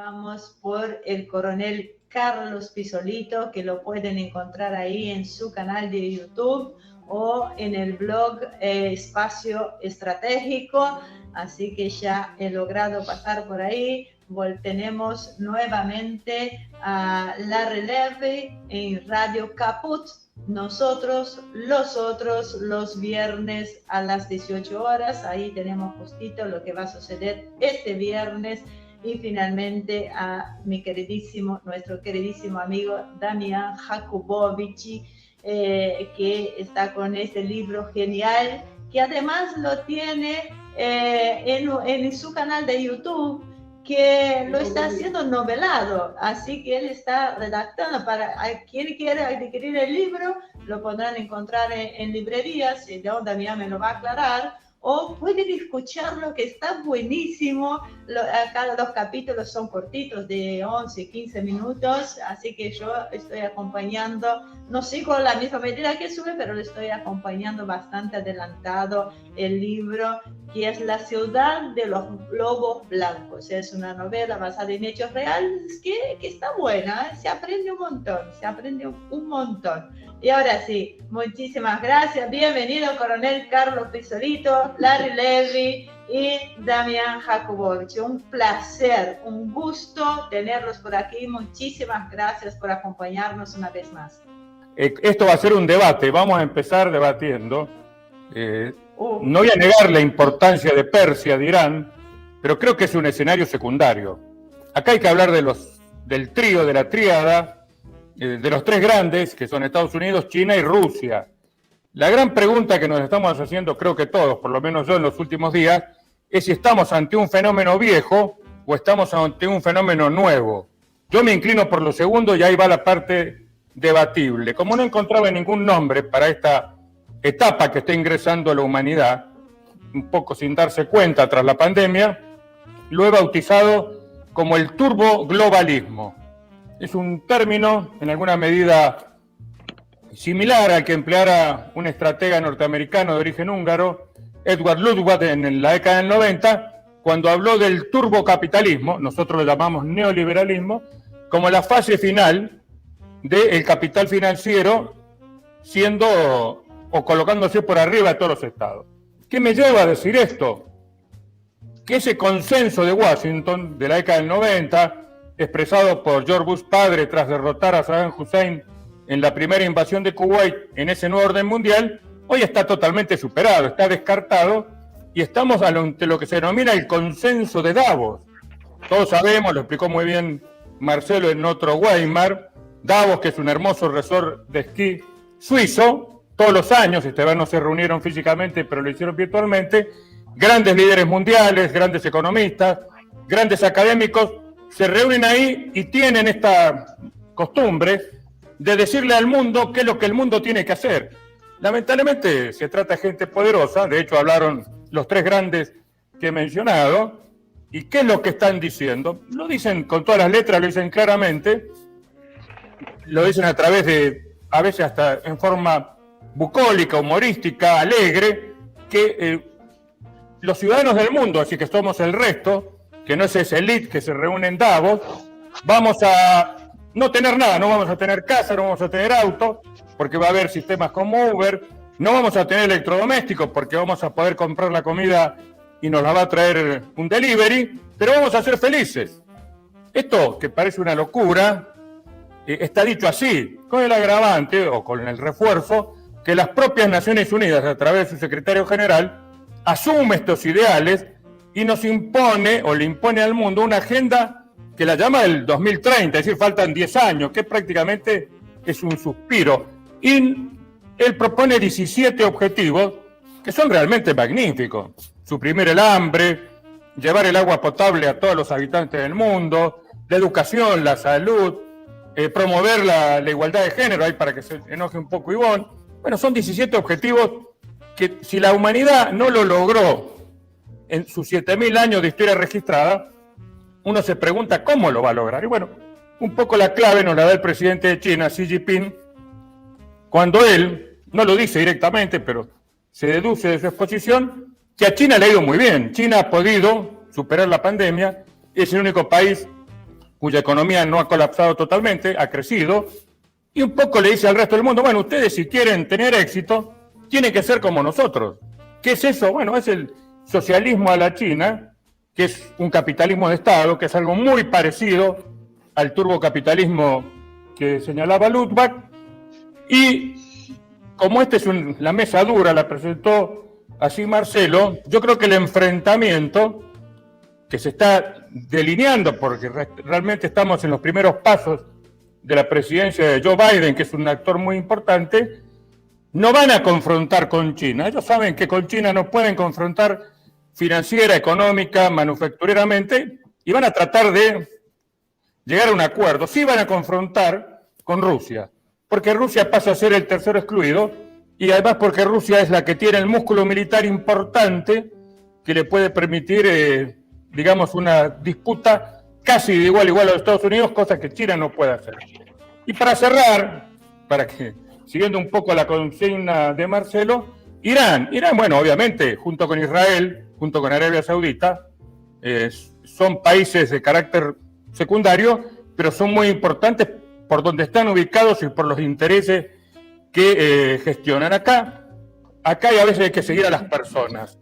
vamos por el coronel Carlos Pisolito, que lo pueden encontrar ahí en su canal de YouTube o en el blog Espacio Estratégico. Así que ya he logrado pasar por ahí. Tenemos nuevamente a La Releve en Radio Caput. Nosotros, los otros, los viernes a las 18 horas. Ahí tenemos justito lo que va a suceder este viernes. Y finalmente a nuestro queridísimo amigo Damián Jakubowicz, que está con este libro genial, que además lo tiene en su canal de YouTube, que lo está haciendo novelado, así que él está redactando. Para quien quiera adquirir el libro, lo podrán encontrar en librerías, y Damián me lo va a aclarar, o pueden escucharlo, que está buenísimo. Cada dos capítulos son cortitos, de 11, 15 minutos, así que yo estoy acompañando, no sigo la misma medida que sube, pero le estoy acompañando bastante adelantado el libro, que es La ciudad de los lobos blancos. Es una novela basada en hechos reales que está buena, se aprende un montón. Y ahora sí, muchísimas gracias. Bienvenido, coronel Carlos Pisolito, Larry Levy y Damián Jakubowicz. Un placer, un gusto tenerlos por aquí. Muchísimas gracias por acompañarnos una vez más. Esto va a ser un debate, vamos a empezar debatiendo. No voy a negar la importancia de Persia, de Irán, pero creo que es un escenario secundario. Acá hay que hablar del trío, de la tríada, de los tres grandes, que son Estados Unidos, China y Rusia. La gran pregunta que nos estamos haciendo, creo que todos, por lo menos yo en los últimos días, es si estamos ante un fenómeno viejo o estamos ante un fenómeno nuevo. Yo me inclino por lo segundo y ahí va la parte debatible. Como no encontraba ningún nombre para esta etapa que está ingresando la humanidad, un poco sin darse cuenta tras la pandemia, lo he bautizado como el turboglobalismo. Es un término en alguna medida similar al que empleara un estratega norteamericano de origen húngaro, Edward Ludwig, en la década del 90, cuando habló del turbocapitalismo, nosotros lo llamamos neoliberalismo, como la fase final del capital financiero siendo o colocándose por arriba de todos los estados. ¿Qué me lleva a decir esto? Que ese consenso de Washington de la década del 90, expresado por George Bush padre tras derrotar a Saddam Hussein en la primera invasión de Kuwait en ese nuevo orden mundial, hoy está totalmente superado, está descartado, y estamos ante lo que se denomina el consenso de Davos. Todos sabemos, lo explicó muy bien Marcelo en otro Weimar, Davos, que es un hermoso resort de esquí suizo, todos los años, este verano se reunieron físicamente, pero lo hicieron virtualmente, grandes líderes mundiales, grandes economistas, grandes académicos, se reúnen ahí y tienen esta costumbre de decirle al mundo qué es lo que el mundo tiene que hacer. Lamentablemente se trata de gente poderosa, de hecho hablaron los tres grandes que he mencionado, y qué es lo que están diciendo. Lo dicen con todas las letras, lo dicen claramente, lo dicen a través de, a veces hasta en forma bucólica, humorística, alegre, que los ciudadanos del mundo, así que somos el resto, que no es esa élite que se reúne en Davos, vamos a no tener nada, no vamos a tener casa, no vamos a tener auto, porque va a haber sistemas como Uber, no vamos a tener electrodomésticos porque vamos a poder comprar la comida y nos la va a traer un delivery, pero vamos a ser felices. Esto, que parece una locura, está dicho así, con el agravante o con el refuerzo que las propias Naciones Unidas, a través de su secretario general, asume estos ideales y nos impone o le impone al mundo una agenda que la llama el 2030, es decir, faltan 10 años, que prácticamente es un suspiro. Y él propone 17 objetivos que son realmente magníficos. Suprimir el hambre, llevar el agua potable a todos los habitantes del mundo, la educación, la salud, promover la igualdad de género, ahí para que se enoje un poco Ivonne. Bueno, son 17 objetivos que si la humanidad no lo logró en sus 7.000 años de historia registrada, uno se pregunta cómo lo va a lograr. Y bueno, un poco la clave nos la da el presidente de China, Xi Jinping, cuando él, no lo dice directamente, pero se deduce de su exposición, que a China le ha ido muy bien. China ha podido superar la pandemia, es el único país cuya economía no ha colapsado totalmente, ha crecido, y un poco le dice al resto del mundo, bueno, ustedes si quieren tener éxito, tienen que ser como nosotros. ¿Qué es eso? Bueno, es el socialismo a la China, que es un capitalismo de Estado, que es algo muy parecido al turbocapitalismo que señalaba Luttwak, y como esta es la mesa dura, la presentó así Marcelo, yo creo que el enfrentamiento que se está delineando, porque realmente estamos en los primeros pasos de la presidencia de Joe Biden, que es un actor muy importante, no van a confrontar con China. Ellos saben que con China no pueden confrontar financiera, económica, manufactureramente, y van a tratar de llegar a un acuerdo. Sí van a confrontar con Rusia, porque Rusia pasa a ser el tercero excluido, y además porque Rusia es la que tiene el músculo militar importante que le puede permitir, digamos, una disputa casi de igual a igual a los Estados Unidos, cosa que China no puede hacer. Y para cerrar, siguiendo un poco la consigna de Marcelo, Irán, bueno, obviamente, junto con Israel, junto con Arabia Saudita, son países de carácter secundario, pero son muy importantes por donde están ubicados y por los intereses que gestionan acá. Acá y a veces hay que seguir a las personas.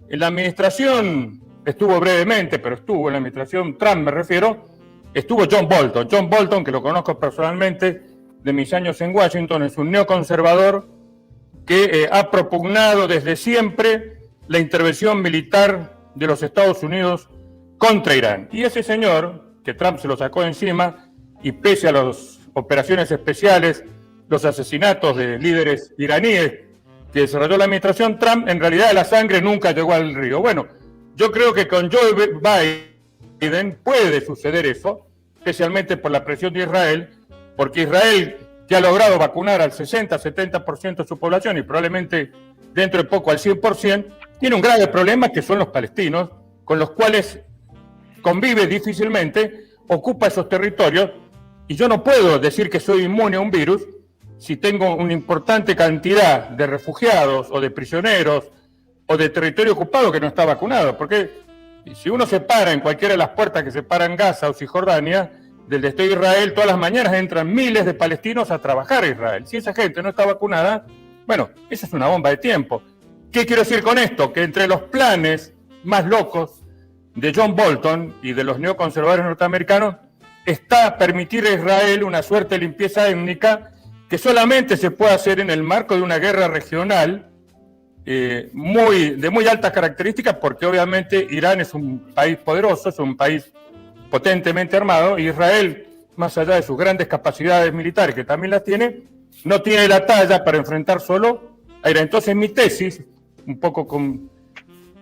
En la administración, estuvo brevemente, pero estuvo en la administración Trump, me refiero, estuvo John Bolton, que lo conozco personalmente de mis años en Washington, es un neoconservador que ha propugnado desde siempre la intervención militar de los Estados Unidos contra Irán. Y ese señor, que Trump se lo sacó encima, y pese a las operaciones especiales, los asesinatos de líderes iraníes que desarrolló la administración Trump, en realidad la sangre nunca llegó al río. Bueno, yo creo que con Joe Biden puede suceder eso, especialmente por la presión de Israel, porque Israel, que ha logrado vacunar al 60-70% de su población y probablemente dentro de poco al 100%, tiene un grave problema que son los palestinos, con los cuales convive difícilmente, ocupa esos territorios, y yo no puedo decir que soy inmune a un virus si tengo una importante cantidad de refugiados o de prisioneros o de territorio ocupado que no está vacunado, porque si uno se para en cualquiera de las puertas que separan Gaza o Cisjordania del Estado de Israel, todas las mañanas entran miles de palestinos a trabajar a Israel. Si esa gente no está vacunada, bueno, esa es una bomba de tiempo. ¿Qué quiero decir con esto? Que entre los planes más locos de John Bolton y de los neoconservadores norteamericanos está permitir a Israel una suerte de limpieza étnica que solamente se puede hacer en el marco de una guerra regional de muy altas características, porque obviamente Irán es un país poderoso, es un país potentemente armado, y Israel, más allá de sus grandes capacidades militares, que también las tiene, no tiene la talla para enfrentar solo a Irán. Entonces mi tesis, un poco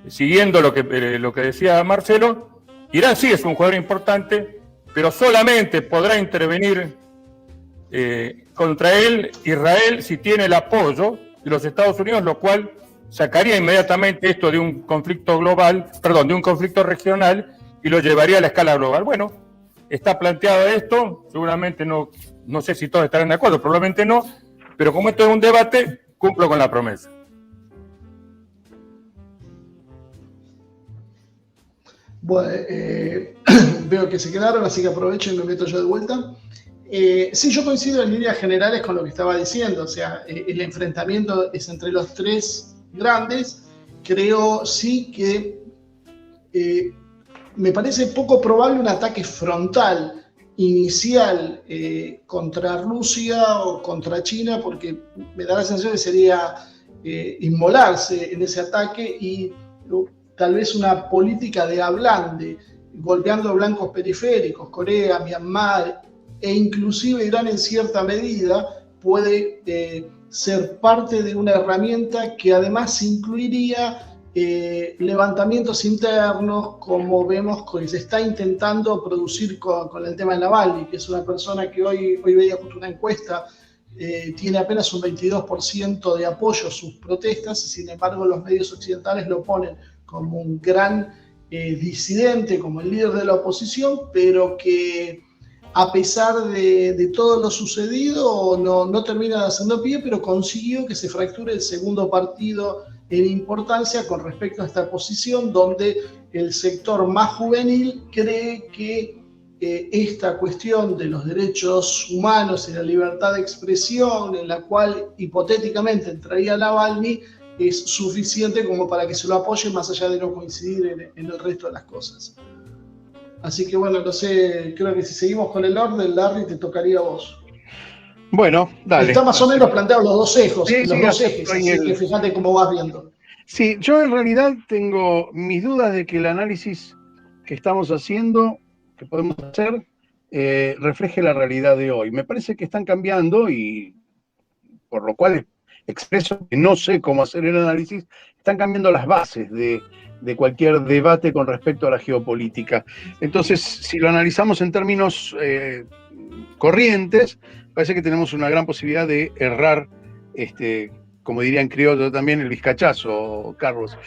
siguiendo lo que decía Marcelo, Irán sí es un jugador importante, pero solamente podrá intervenir contra él Israel si tiene el apoyo de los Estados Unidos, lo cual sacaría inmediatamente esto de un conflicto de un conflicto regional, y lo llevaría a la escala global. Bueno, está planteado esto, seguramente no sé si todos estarán de acuerdo, probablemente no, pero como esto es un debate, cumplo con la promesa. Bueno, veo que se quedaron, así que aprovecho y me meto yo de vuelta. Sí, yo coincido en líneas generales con lo que estaba diciendo, o sea, el enfrentamiento es entre los tres grandes. Creo sí que me parece poco probable un ataque frontal inicial contra Rusia o contra China, porque me da la sensación que sería inmolarse en ese ataque, y tal vez una política de ablande, golpeando blancos periféricos, Corea, Myanmar e inclusive Irán en cierta medida, puede ser parte de una herramienta que además incluiría levantamientos internos, como vemos que se está intentando producir con el tema de Navalny, que es una persona que hoy veía justo una encuesta, tiene apenas un 22% de apoyo a sus protestas, y sin embargo los medios occidentales lo ponen como un gran disidente, como el líder de la oposición, pero que a pesar de todo lo sucedido no termina haciendo pie, pero consiguió que se fracture el segundo partido en importancia con respecto a esta posición, donde el sector más juvenil cree que esta cuestión de los derechos humanos y la libertad de expresión, en la cual hipotéticamente entraría Navalny, es suficiente como para que se lo apoye, más allá de no coincidir en el resto de las cosas. Así que bueno, no sé, creo que si seguimos con el orden, Larry, te tocaría a vos. Bueno, dale. Está más o menos planteado los dos ejes, sí, los dos ejes, así que fíjate cómo vas viendo. Sí, yo en realidad tengo mis dudas de que el análisis que estamos haciendo, que podemos hacer, refleje la realidad de hoy. Me parece que están cambiando y por lo cual expreso que no sé cómo hacer el análisis, están cambiando las bases de cualquier debate con respecto a la geopolítica. Entonces, si lo analizamos en términos corrientes, parece que tenemos una gran posibilidad de errar, como diría en criollo también, el vizcachazo, Carlos.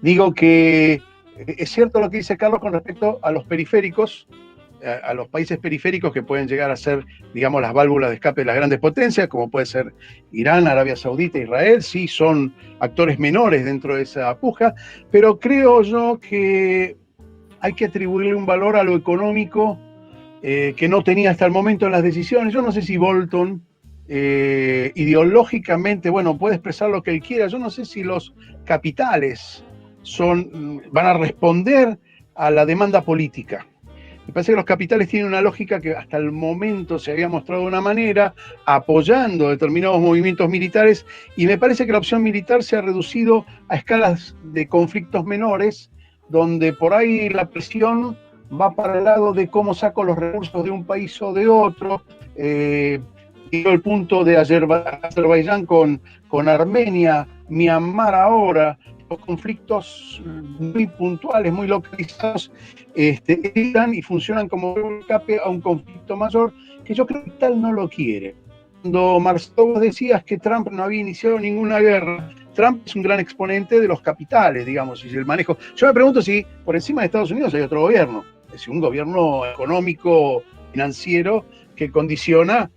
Digo que es cierto lo que dice Carlos con respecto a los periféricos, a los países periféricos que pueden llegar a ser, digamos, las válvulas de escape de las grandes potencias, como puede ser Irán, Arabia Saudita, Israel, sí son actores menores dentro de esa puja, pero creo yo que hay que atribuirle un valor a lo económico que no tenía hasta el momento en las decisiones. Yo no sé si Bolton ideológicamente, bueno, puede expresar lo que él quiera, yo no sé si los capitales van a responder a la demanda política. Me parece que los capitales tienen una lógica que hasta el momento se había mostrado de una manera, apoyando determinados movimientos militares, y me parece que la opción militar se ha reducido a escalas de conflictos menores, donde por ahí la presión va para el lado de cómo saco los recursos de un país o de otro. Digo el punto de Azerbaiyán con Armenia, Myanmar ahora, los conflictos muy puntuales, muy localizados, evitan y funcionan como escape a un conflicto mayor, que yo creo que tal no lo quiere. Cuando Marcelo, vos decías que Trump no había iniciado ninguna guerra, Trump es un gran exponente de los capitales, digamos, y el manejo. Yo me pregunto si por encima de Estados Unidos hay otro gobierno, es decir, un gobierno económico, financiero, que condiciona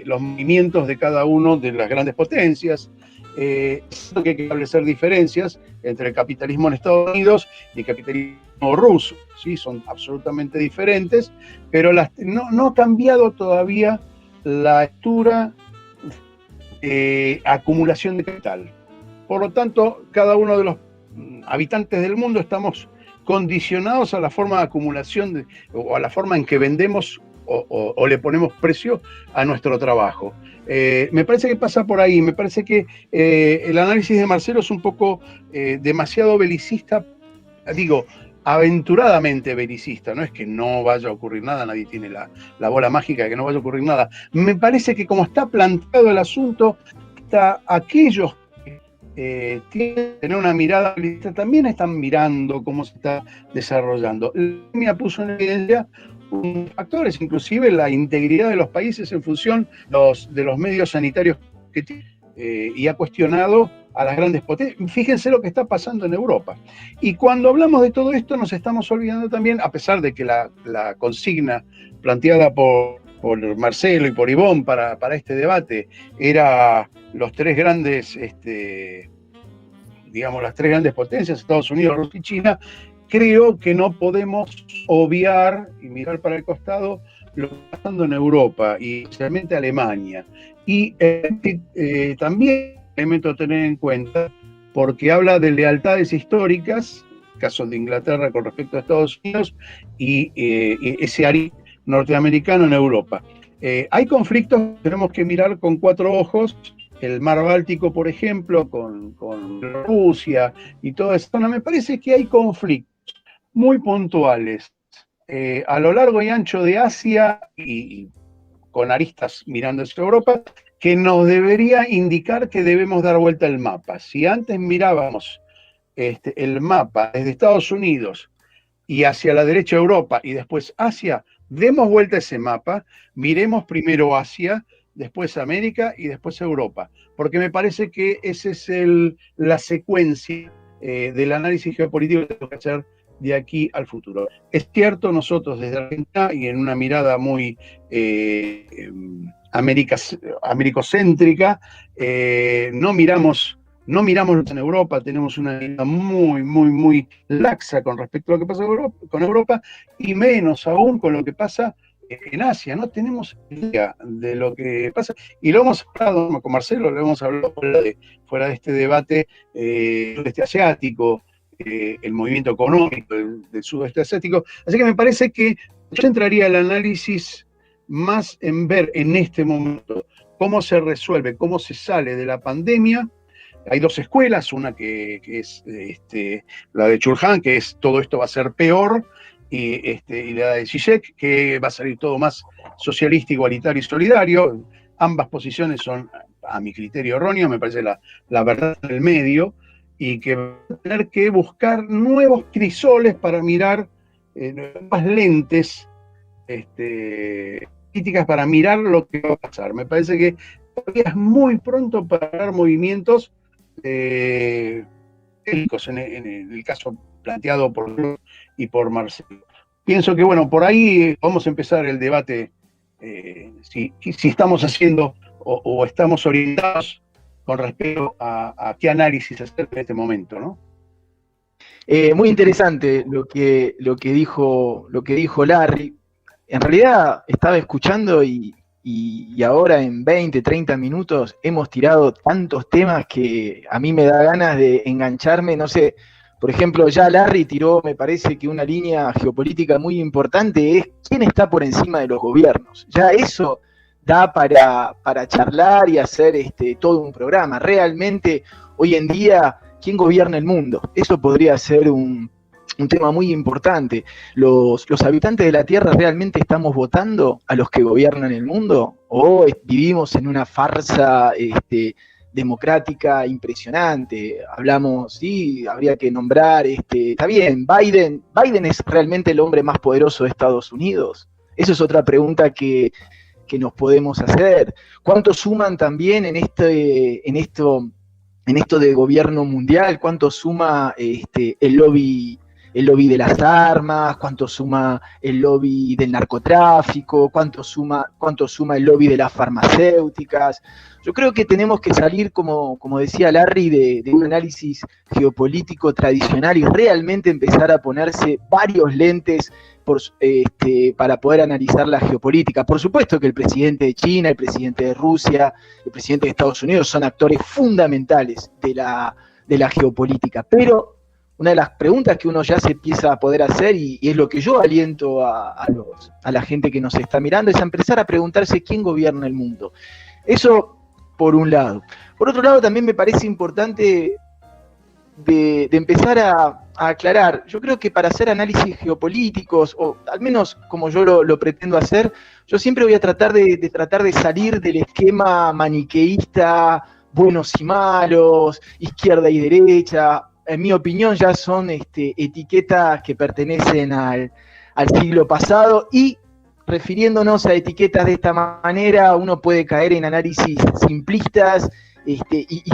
los movimientos de cada uno de las grandes potencias. Es que hay que establecer diferencias entre el capitalismo en Estados Unidos y el capitalismo ruso, ¿sí? Son absolutamente diferentes, pero no ha cambiado todavía la estructura de acumulación de capital. Por lo tanto, cada uno de los habitantes del mundo estamos condicionados a la forma de acumulación o a la forma en que vendemos o le ponemos precio a nuestro trabajo. Me parece que pasa por ahí, me parece que el análisis de Marcelo es un poco demasiado belicista, digo, aventuradamente belicista, no es que no vaya a ocurrir nada, nadie tiene la bola mágica de que no vaya a ocurrir nada. Me parece que como está planteado el asunto, hasta aquellos que tienen que tener una mirada belicista también están mirando cómo se está desarrollando. La pandemia puso en evidencia factores, inclusive la integridad de los países en función de los medios sanitarios que tienen, y ha cuestionado a las grandes potencias. Fíjense lo que está pasando en Europa. Y cuando hablamos de todo esto nos estamos olvidando también, a pesar de que la consigna planteada por Marcelo y por Ivonne para este debate era los tres grandes, digamos, las tres grandes potencias, Estados Unidos, Rusia y China, creo que no podemos obviar y mirar para el costado lo que está pasando en Europa y especialmente Alemania. Y también elemento a tener en cuenta, porque habla de lealtades históricas, caso de Inglaterra con respecto a Estados Unidos, y ese área norteamericano en Europa. Hay conflictos que tenemos que mirar con cuatro ojos. El mar Báltico, por ejemplo, con Rusia y toda esa zona. Me parece que hay conflictos muy puntuales a lo largo y ancho de Asia y con aristas mirando hacia Europa, que nos debería indicar que debemos dar vuelta al mapa. Si antes mirábamos el mapa desde Estados Unidos y hacia la derecha Europa y después Asia, demos vuelta a ese mapa, miremos primero Asia, después América y después Europa, porque me parece que esa es la secuencia del análisis geopolítico que tenemos que hacer de aquí al futuro. Es cierto, nosotros desde Argentina y en una mirada muy americocéntrica, no miramos no miramos en Europa, tenemos una mirada muy, muy, muy laxa con respecto a lo que pasa con Europa, y menos aún con lo que pasa en Asia. No tenemos idea de lo que pasa, y lo hemos hablado con Marcelo, lo hemos hablado fuera de este debate sudeste asiático, el movimiento económico del sudeste asiático. Así que me parece que yo entraría al análisis más en ver en este momento cómo se resuelve, cómo se sale de la pandemia. Hay dos escuelas, una que es la de Churhan, que es todo esto va a ser peor, y la de Zizek, que va a salir todo más socialista, igualitario y solidario. Ambas posiciones son, a mi criterio, erróneas, me parece la verdad en el medio, y que va a tener que buscar nuevos crisoles para mirar, nuevas lentes críticas para mirar lo que va a pasar. Me parece que todavía es muy pronto para dar movimientos bélicos en el caso planteado por Luz y por Marcelo. Pienso que, bueno, por ahí vamos a empezar el debate, si estamos haciendo o estamos orientados con respecto a qué análisis hacer en este momento, ¿no? Muy interesante lo que dijo Larry. En realidad estaba escuchando y ahora en 20, 30 minutos hemos tirado tantos temas que a mí me da ganas de engancharme. No sé, por ejemplo, ya Larry tiró, me parece que una línea geopolítica muy importante es quién está por encima de los gobiernos. Ya eso da para charlar y hacer todo un programa. Realmente, hoy en día, ¿quién gobierna el mundo? Eso podría ser un tema muy importante. ¿Los habitantes de la Tierra realmente estamos votando a los que gobiernan el mundo? ¿O vivimos en una farsa democrática impresionante? Hablamos, sí, habría que nombrar, está bien, Biden es realmente el hombre más poderoso de Estados Unidos. Esa es otra pregunta que nos podemos hacer. ¿Cuánto suman también en esto de gobierno mundial? ¿Cuánto suma el lobby de las armas? ¿Cuánto suma el lobby del narcotráfico? ¿Cuánto suma el lobby de las farmacéuticas? Yo creo que tenemos que salir, como decía Larry, de un análisis geopolítico tradicional y realmente empezar a ponerse varios lentes para poder analizar la geopolítica. Por supuesto que el presidente de China, el presidente de Rusia, el presidente de Estados Unidos son actores fundamentales de la geopolítica, pero una de las preguntas que uno ya se empieza a poder hacer, y es lo que yo aliento a la gente que nos está mirando, es a empezar a preguntarse quién gobierna el mundo. Eso por un lado. Por otro lado, también me parece importante de empezar a aclarar. Yo creo que para hacer análisis geopolíticos, o al menos como yo lo pretendo hacer, yo siempre voy a tratar de salir del esquema maniqueísta, buenos y malos, izquierda y derecha. En mi opinión ya son etiquetas que pertenecen al siglo pasado, y refiriéndonos a etiquetas de esta manera uno puede caer en análisis simplistas y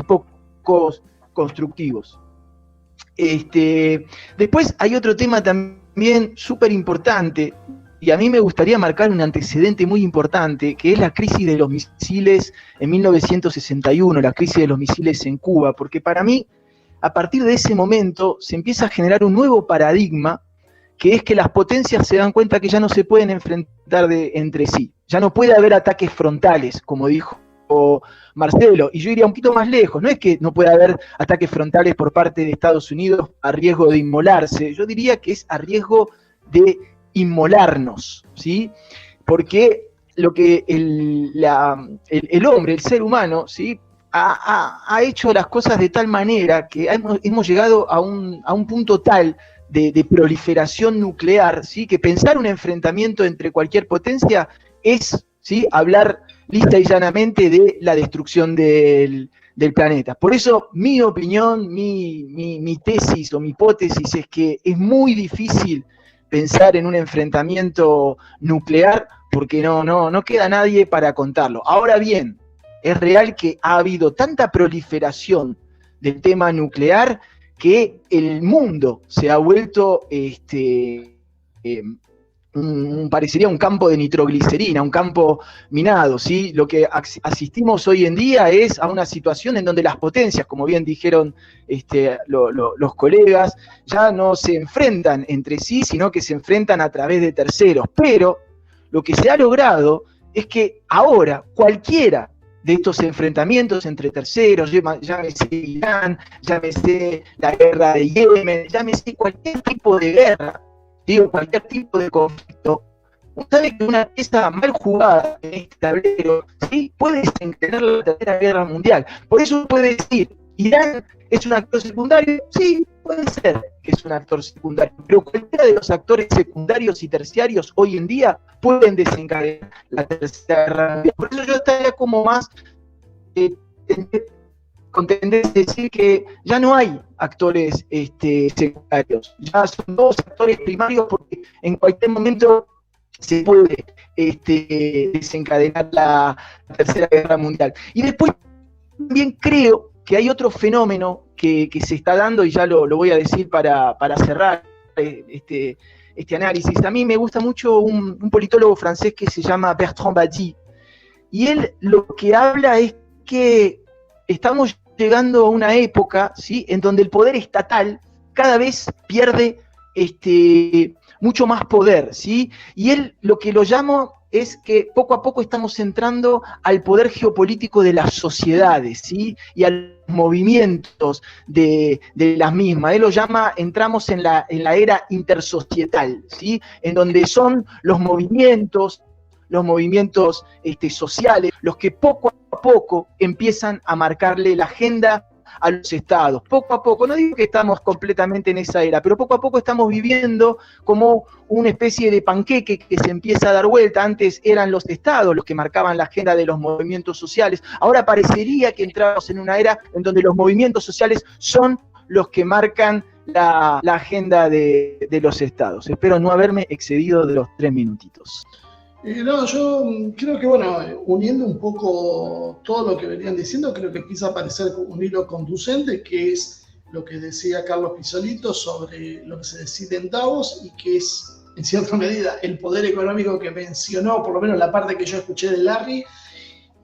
pocos constructivos. Después hay otro tema también súper importante, y a mí me gustaría marcar un antecedente muy importante, que es la crisis de los misiles en 1961, la crisis de los misiles en Cuba, porque para mí, a partir de ese momento, se empieza a generar un nuevo paradigma, que es que las potencias se dan cuenta que ya no se pueden enfrentar entre sí, ya no puede haber ataques frontales, como dijo Marcelo, y yo iría un poquito más lejos. No es que no pueda haber ataques frontales por parte de Estados Unidos a riesgo de inmolarse, yo diría que es a riesgo de inmolarnos, ¿sí? Porque lo que el hombre, el ser humano, ¿sí?, ha hecho las cosas de tal manera que hemos llegado a un punto tal de proliferación nuclear, ¿sí?, que pensar un enfrentamiento entre cualquier potencia es, ¿sí?, hablar lista y llanamente de la destrucción del planeta. Por eso mi opinión, mi tesis o mi hipótesis es que es muy difícil pensar en un enfrentamiento nuclear, porque no queda nadie para contarlo. Ahora bien, es real que ha habido tanta proliferación del tema nuclear que el mundo se ha vuelto parecería un campo de nitroglicerina, un campo minado, ¿sí? Lo que asistimos hoy en día es a una situación en donde las potencias, como bien dijeron los colegas, ya no se enfrentan entre sí, sino que se enfrentan a través de terceros. Pero lo que se ha logrado es que ahora cualquiera de estos enfrentamientos entre terceros, llámese Irán, llámese la guerra de Yemen, llámese cualquier tipo de guerra, digo, cualquier tipo de conflicto, uno sabe que una pieza mal jugada en este tablero, ¿sí?, puede desencadenar la Tercera Guerra Mundial. Por eso uno puede decir, ¿Irán es un actor secundario? Sí, puede ser que es un actor secundario, pero cualquiera de los actores secundarios y terciarios hoy en día pueden desencadenar la Tercera Guerra Mundial. Por eso yo estaría como más con tendencia a decir que ya no hay actores secundarios, ya son dos actores primarios, porque en cualquier momento se puede desencadenar la Tercera Guerra Mundial. Y después también creo que hay otro fenómeno que se está dando, y ya lo voy a decir para cerrar este análisis. A mí me gusta mucho un politólogo francés que se llama Bertrand Badi, y él lo que habla es que estamos llegando a una época, ¿sí?, en donde el poder estatal cada vez pierde mucho más poder, ¿sí? Y él lo que lo llama es que poco a poco estamos entrando al poder geopolítico de las sociedades, ¿sí?, y a los movimientos de las mismas. Él lo llama, entramos en la era intersocietal, ¿sí?, en donde son los movimientos sociales los que poco a poco empiezan a marcarle la agenda a los estados. Poco a poco, no digo que estamos completamente en esa era, pero poco a poco estamos viviendo como una especie de panqueque que se empieza a dar vuelta. Antes eran los estados los que marcaban la agenda de los movimientos sociales. Ahora parecería que entramos en una era en donde los movimientos sociales son los que marcan la agenda de los estados. Espero no haberme excedido de los 3 minutitos. No, yo creo que, bueno, uniendo un poco todo lo que venían diciendo, creo que empieza a aparecer un hilo conducente, que es lo que decía Carlos Pisolito sobre lo que se decide en Davos, y que es, en cierta medida, el poder económico que mencionó, por lo menos la parte que yo escuché de Larry,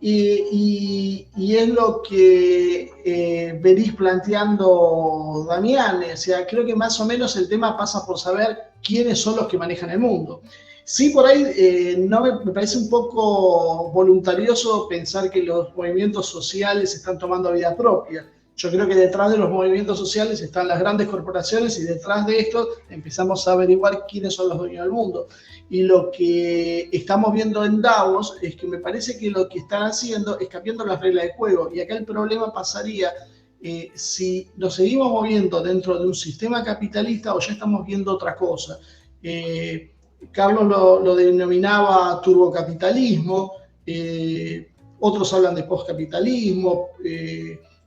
y es lo que venís planteando, Damián. O sea, creo que más o menos el tema pasa por saber quiénes son los que manejan el mundo. Sí, por ahí no me parece un poco voluntarioso pensar que los movimientos sociales están tomando vida propia. Yo creo que detrás de los movimientos sociales están las grandes corporaciones, y detrás de esto empezamos a averiguar quiénes son los dueños del mundo. Y lo que estamos viendo en Davos es que me parece que lo que están haciendo es cambiando las reglas de juego. Y acá el problema pasaría si nos seguimos moviendo dentro de un sistema capitalista o ya estamos viendo otra cosa. Carlos lo denominaba turbocapitalismo, otros hablan de postcapitalismo.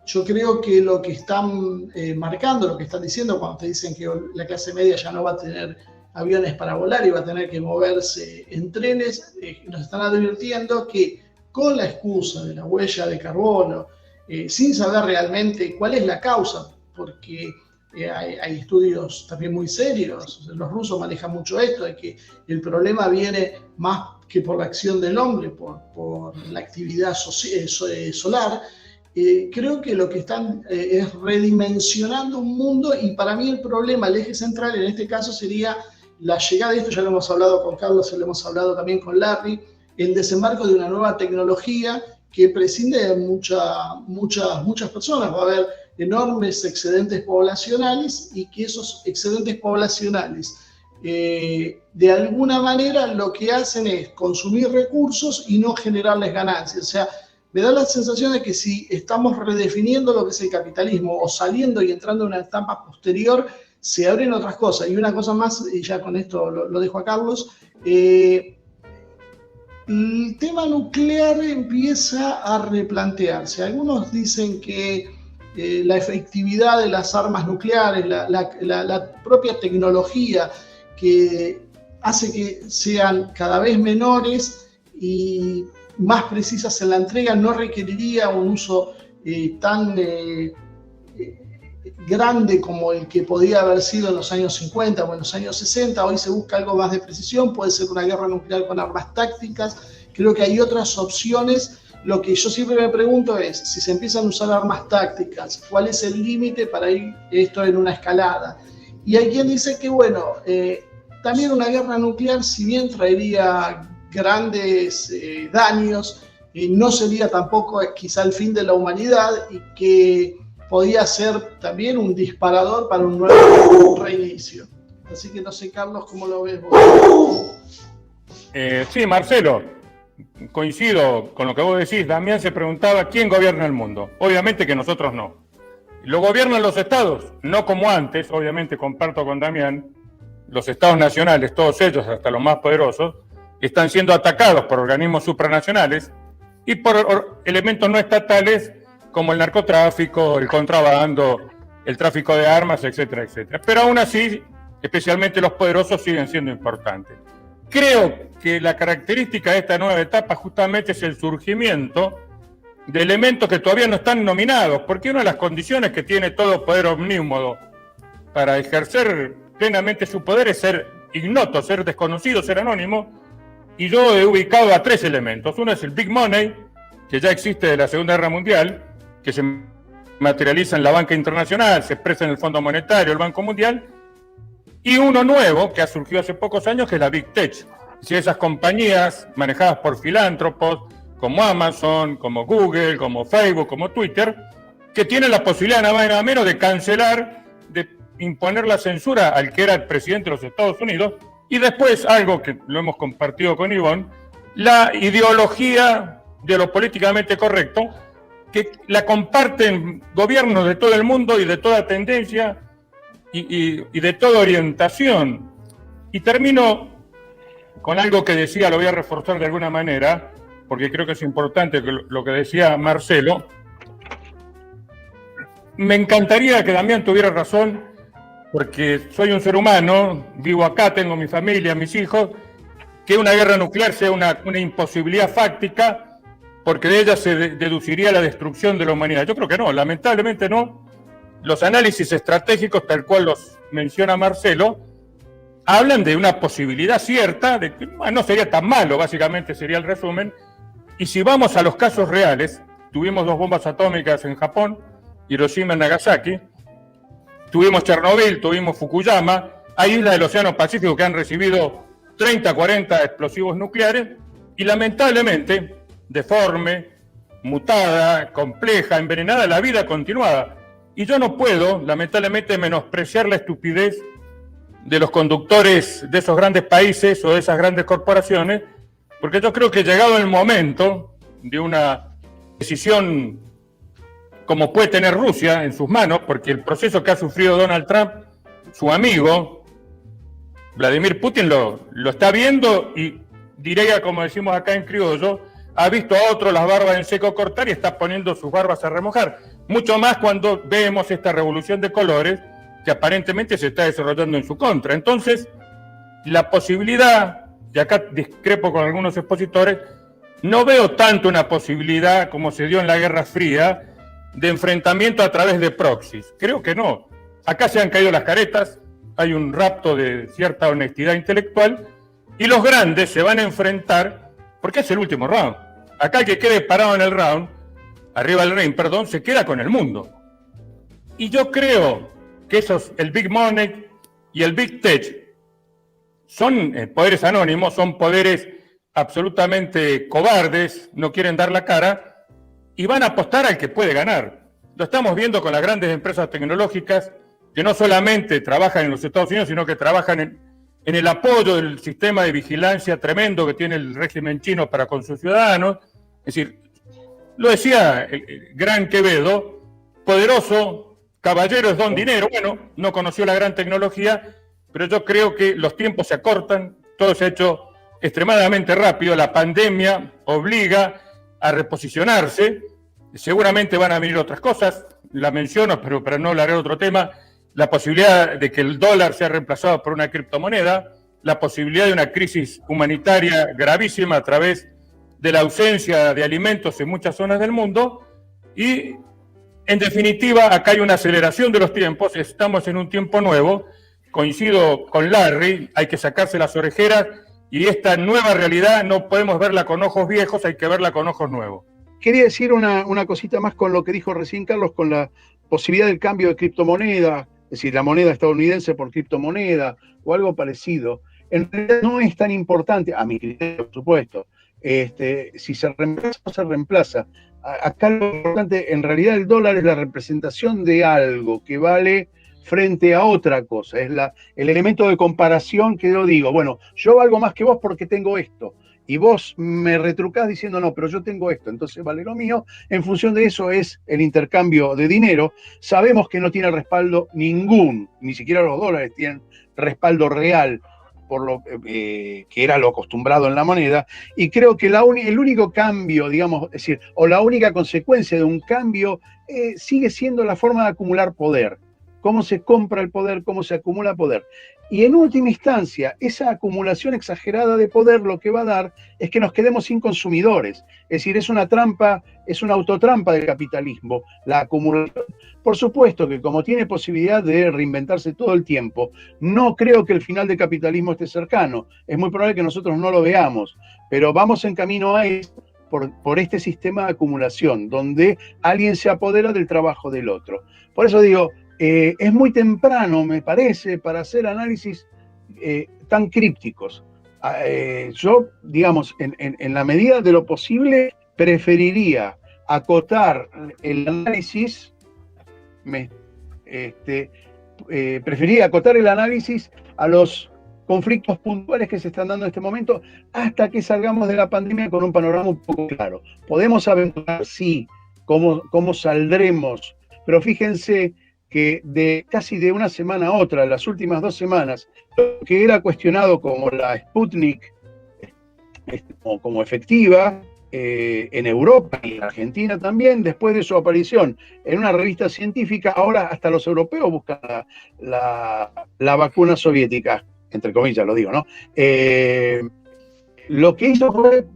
Yo creo que lo que están marcando, lo que están diciendo cuando te dicen que la clase media ya no va a tener aviones para volar y va a tener que moverse en trenes, nos están advirtiendo que con la excusa de la huella de carbono, sin saber realmente cuál es la causa, porque hay estudios también muy serios, los rusos manejan mucho esto, de que el problema viene más que por la acción del hombre, por la actividad solar. Creo que lo que están es redimensionando un mundo, y para mí el problema, el eje central en este caso sería la llegada, de esto ya lo hemos hablado con Carlos, lo hemos hablado también con Larry, el desembarco de una nueva tecnología que prescinde de muchas personas. Va a haber enormes excedentes poblacionales, y que esos excedentes poblacionales de alguna manera lo que hacen es consumir recursos y no generarles ganancias. O sea, me da la sensación de que si estamos redefiniendo lo que es el capitalismo o saliendo y entrando en una etapa posterior, se abren otras cosas. Y una cosa más, y ya con esto lo dejo a Carlos, el tema nuclear empieza a replantearse. Algunos dicen que la efectividad de las armas nucleares, la propia tecnología que hace que sean cada vez menores y más precisas en la entrega, no requeriría un uso tan grande como el que podía haber sido en los años 50 o en los años 60. Hoy se busca algo más de precisión, puede ser una guerra nuclear con armas tácticas. Creo que hay otras opciones. Lo que yo siempre me pregunto es, si se empiezan a usar armas tácticas, ¿cuál es el límite para ir esto en una escalada? Y hay quien dice que, bueno, también una guerra nuclear, si bien traería grandes daños, no sería tampoco quizá el fin de la humanidad, y que podía ser también un disparador para un nuevo reinicio. Así que no sé, Carlos, ¿cómo lo ves vos? Sí, Marcelo, coincido con lo que vos decís. Damián se preguntaba quién gobierna el mundo. Obviamente que nosotros no. Lo gobiernan los estados, no como antes. Obviamente comparto con Damián, los estados nacionales, todos ellos, hasta los más poderosos, están siendo atacados por organismos supranacionales y por elementos no estatales como el narcotráfico, el contrabando, el tráfico de armas, etcétera, etcétera. Pero aún así, especialmente los poderosos siguen siendo importantes. Creo que la característica de esta nueva etapa justamente es el surgimiento de elementos que todavía no están nominados, porque una de las condiciones que tiene todo poder omnímodo para ejercer plenamente su poder es ser ignoto, ser desconocido, ser anónimo, y yo he ubicado a 3 elementos. Uno es el Big Money, que ya existe de la Segunda Guerra Mundial, que se materializa en la banca internacional, se expresa en el Fondo Monetario, el Banco Mundial, y uno nuevo que ha surgido hace pocos años, que es la Big Tech. Si esas compañías manejadas por filántropos como Amazon, como Google, como Facebook, como Twitter, que tienen la posibilidad nada más y nada menos de cancelar, de imponer la censura al que era el presidente de los Estados Unidos, y después, algo que lo hemos compartido con Ivonne, la ideología de lo políticamente correcto, que la comparten gobiernos de todo el mundo y de toda tendencia y de toda orientación. Y termino con algo que decía, lo voy a reforzar de alguna manera, porque creo que es importante lo que decía Marcelo. Me encantaría que Damián tuviera razón, porque soy un ser humano, vivo acá, tengo mi familia, mis hijos, que una guerra nuclear sea una imposibilidad fáctica, porque de ella se deduciría la destrucción de la humanidad. Yo creo que no, lamentablemente no. Los análisis estratégicos, tal cual los menciona Marcelo, hablan de una posibilidad cierta, de que no sería tan malo, básicamente sería el resumen. Y si vamos a los casos reales, tuvimos 2 bombas atómicas en Japón, Hiroshima y Nagasaki, tuvimos Chernobyl, tuvimos Fukuyama, hay islas del Océano Pacífico que han recibido 30, 40 explosivos nucleares, y lamentablemente, deforme, mutada, compleja, envenenada, la vida continuada. Y yo no puedo, lamentablemente, menospreciar la estupidez de los conductores de esos grandes países o de esas grandes corporaciones, porque yo creo que llegado el momento de una decisión como puede tener Rusia en sus manos, porque el proceso que ha sufrido Donald Trump, su amigo Vladimir Putin lo está viendo, y diría, como decimos acá en criollo, ha visto a otros las barbas en seco cortar y está poniendo sus barbas a remojar. Mucho más cuando vemos esta revolución de colores que aparentemente se está desarrollando en su contra. Entonces, la posibilidad, y acá discrepo con algunos expositores, no veo tanto una posibilidad como se dio en la Guerra Fría de enfrentamiento a través de proxies. Creo que no. Acá se han caído las caretas, hay un rapto de cierta honestidad intelectual, y los grandes se van a enfrentar, porque es el último round. Acá el que quede parado en el round, arriba del ring, perdón, se queda con el mundo. Y yo creo que esos, el Big Money y el Big Tech, son poderes anónimos, son poderes absolutamente cobardes, no quieren dar la cara, y van a apostar al que puede ganar. Lo estamos viendo con las grandes empresas tecnológicas que no solamente trabajan en los Estados Unidos, sino que trabajan en el apoyo del sistema de vigilancia tremendo que tiene el régimen chino para con sus ciudadanos. Es decir, lo decía el gran Quevedo, poderoso, caballero es don dinero. Bueno, no conoció la gran tecnología, pero yo creo que los tiempos se acortan, todo se ha hecho extremadamente rápido, la pandemia obliga a reposicionarse, seguramente van a venir otras cosas, la menciono, pero para no hablar de otro tema, la posibilidad de que el dólar sea reemplazado por una criptomoneda, la posibilidad de una crisis humanitaria gravísima a través de la ausencia de alimentos en muchas zonas del mundo, y En definitiva, acá hay una aceleración de los tiempos, estamos en un tiempo nuevo, coincido con Larry, hay que sacarse las orejeras y esta nueva realidad no podemos verla con ojos viejos, hay que verla con ojos nuevos. Quería decir una cosita más con lo que dijo recién Carlos, con la posibilidad del cambio de criptomoneda, es decir, la moneda estadounidense por criptomoneda o algo parecido. En realidad no es tan importante, a mi criterio, por supuesto, si se reemplaza o se reemplaza. Acá lo importante, en realidad el dólar es la representación de algo que vale frente a otra cosa, es el elemento de comparación que yo digo, bueno, yo valgo más que vos porque tengo esto, y vos me retrucás diciendo, no, pero yo tengo esto, entonces vale lo mío. En función de eso es el intercambio de dinero. Sabemos que no tiene respaldo ningún, ni siquiera los dólares tienen respaldo real, por lo que era lo acostumbrado en la moneda, y creo que el único cambio, digamos, es decir, o la única consecuencia de un cambio sigue siendo la forma de acumular poder. Cómo se compra el poder, cómo se acumula poder. Y en última instancia, esa acumulación exagerada de poder lo que va a dar es que nos quedemos sin consumidores. Es decir, es una trampa, es una autotrampa del capitalismo, la acumulación. Por supuesto que como tiene posibilidad de reinventarse todo el tiempo, no creo que el final del capitalismo esté cercano. Es muy probable que nosotros no lo veamos, pero vamos en camino a eso por este sistema de acumulación, donde alguien se apodera del trabajo del otro. Por eso digo, es muy temprano, me parece, para hacer análisis tan crípticos. Yo, digamos, en la medida de lo posible, preferiría acotar el análisis, preferiría acotar el análisis a los conflictos puntuales que se están dando en este momento hasta que salgamos de la pandemia con un panorama un poco claro. Podemos aventurar, sí, cómo saldremos, pero fíjense que casi de una semana a otra, las últimas 2 semanas, lo que era cuestionado como la Sputnik como efectiva en Europa y en Argentina también, después de su aparición en una revista científica, ahora hasta los europeos buscan la vacuna soviética, entre comillas lo digo, ¿no? Lo que hizo fue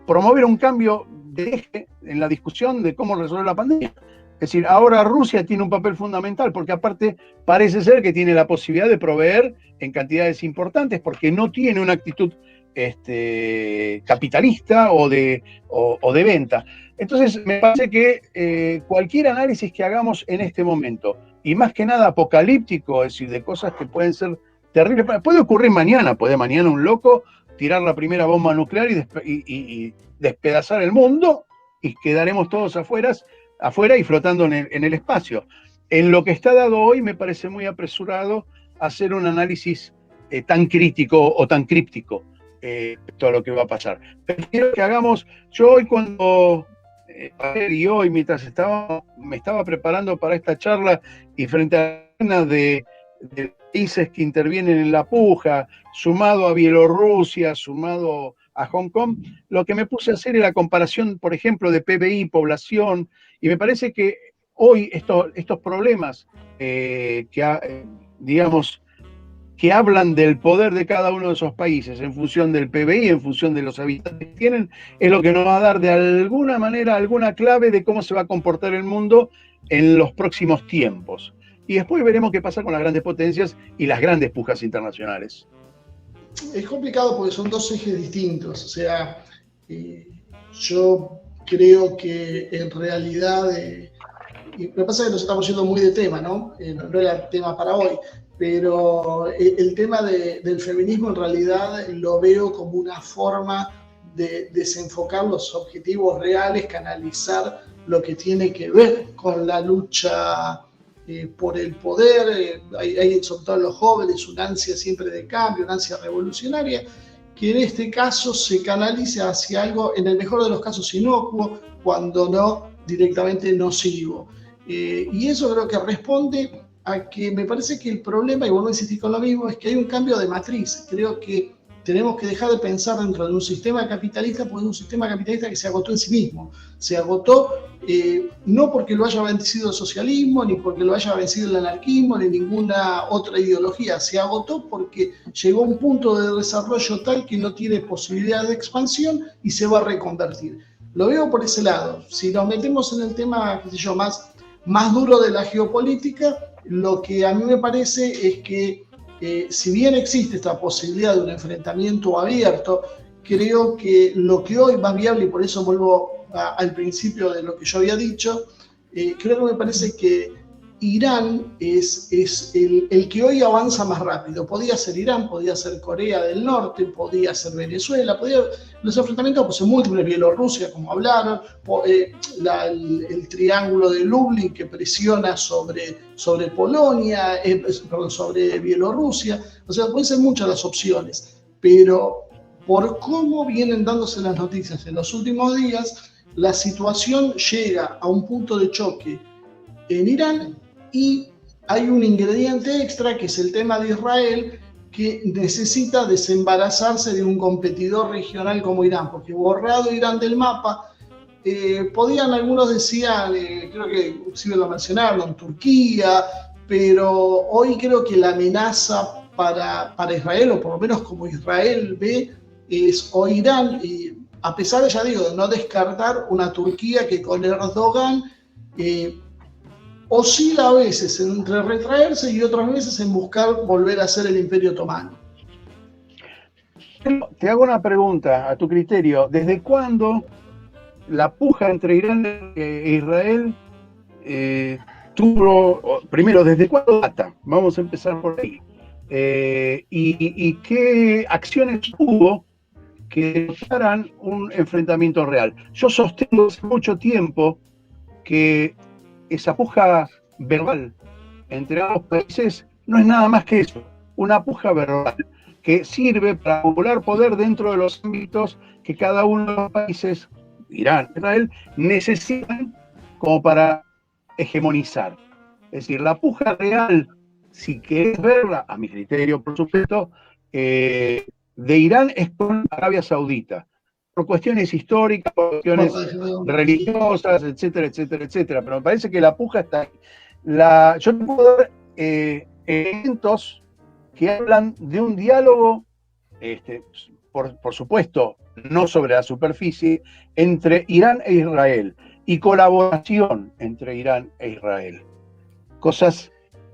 promover un cambio de eje en la discusión de cómo resolver la pandemia. Es decir, ahora Rusia tiene un papel fundamental, porque aparte parece ser que tiene la posibilidad de proveer en cantidades importantes, porque no tiene una actitud capitalista o de venta. Entonces, me parece que cualquier análisis que hagamos en este momento, y más que nada apocalíptico, es decir, de cosas que pueden ser terribles, puede ocurrir mañana, puede mañana un loco tirar la primera bomba nuclear y despedazar el mundo, y quedaremos todos afuera y flotando en el espacio. En lo que está dado hoy me parece muy apresurado hacer un análisis tan crítico o tan críptico todo lo que va a pasar. Prefiero que hagamos, yo hoy mientras me estaba preparando para esta charla y frente a una de países que intervienen en la puja, sumado a Bielorrusia, sumado a Hong Kong, lo que me puse a hacer es la comparación, por ejemplo, de PBI, población, y me parece que hoy estos problemas que hablan del poder de cada uno de esos países en función del PBI, en función de los habitantes que tienen, es lo que nos va a dar de alguna manera alguna clave de cómo se va a comportar el mundo en los próximos tiempos. Y después veremos qué pasa con las grandes potencias y las grandes pujas internacionales. Es complicado porque son 2 ejes distintos. O sea, yo creo que en realidad, y lo que pasa es que nos estamos yendo muy de tema, ¿no? No era el tema para hoy, pero el tema del feminismo en realidad lo veo como una forma de desenfocar los objetivos reales, canalizar lo que tiene que ver con la lucha por el poder. Hay sobre todo en los jóvenes una ansia siempre de cambio, una ansia revolucionaria, que en este caso se canaliza hacia algo, en el mejor de los casos, inocuo, cuando no, directamente nocivo. Y eso creo que responde a que me parece que el problema, y vuelvo a insistir con lo mismo, es que hay un cambio de matriz. Creo que tenemos que dejar de pensar dentro de un sistema capitalista, porque es un sistema capitalista que se agotó en sí mismo. Se agotó no porque lo haya vencido el socialismo, ni porque lo haya vencido el anarquismo, ni ninguna otra ideología. Se agotó porque llegó a un punto de desarrollo tal que no tiene posibilidad de expansión y se va a reconvertir. Lo veo por ese lado. Si nos metemos en el tema, qué sé yo, más más duro de la geopolítica. Lo que a mí me parece es que si bien existe esta posibilidad de un enfrentamiento abierto, creo que lo que hoy más viable, y por eso vuelvo al principio de lo que yo había dicho, creo que me parece que Irán es el que hoy avanza más rápido. Podía ser Irán, podía ser Corea del Norte, podía ser Venezuela, los enfrentamientos pues, son múltiples, Bielorrusia, como hablaron, el triángulo de Lublin que presiona sobre Polonia, sobre Bielorrusia, o sea, pueden ser muchas las opciones, pero por cómo vienen dándose las noticias en los últimos días, la situación llega a un punto de choque en Irán y hay un ingrediente extra que es el tema de Israel, que necesita desembarazarse de un competidor regional como Irán, porque borrado Irán del mapa, algunos decían, creo que sí lo mencionaron, Turquía, pero hoy creo que la amenaza para Israel, o por lo menos como Israel ve, es o Irán, a pesar de, ya digo, de no descartar una Turquía que con Erdogan oscila a veces entre retraerse y otras veces en buscar volver a ser el Imperio Otomano. Te hago una pregunta a tu criterio. ¿Desde cuándo la puja entre Irán e Israel primero, desde cuándo data? Vamos a empezar por ahí. ¿Y qué acciones hubo que denotaran un enfrentamiento real? Yo sostengo hace mucho tiempo que esa puja verbal entre ambos países no es nada más que eso, una puja verbal que sirve para acumular poder dentro de los ámbitos que cada uno de los países, Irán, Israel, necesitan como para hegemonizar. Es decir, la puja real, si querés verla, a mi criterio, por supuesto, de Irán es con Arabia Saudita, por cuestiones históricas, por cuestiones religiosas, etcétera, etcétera, etcétera. Pero me parece que la puja está ahí. Yo te puedo dar elementos que hablan de un diálogo, por supuesto, no sobre la superficie, entre Irán e Israel, y colaboración entre Irán e Israel.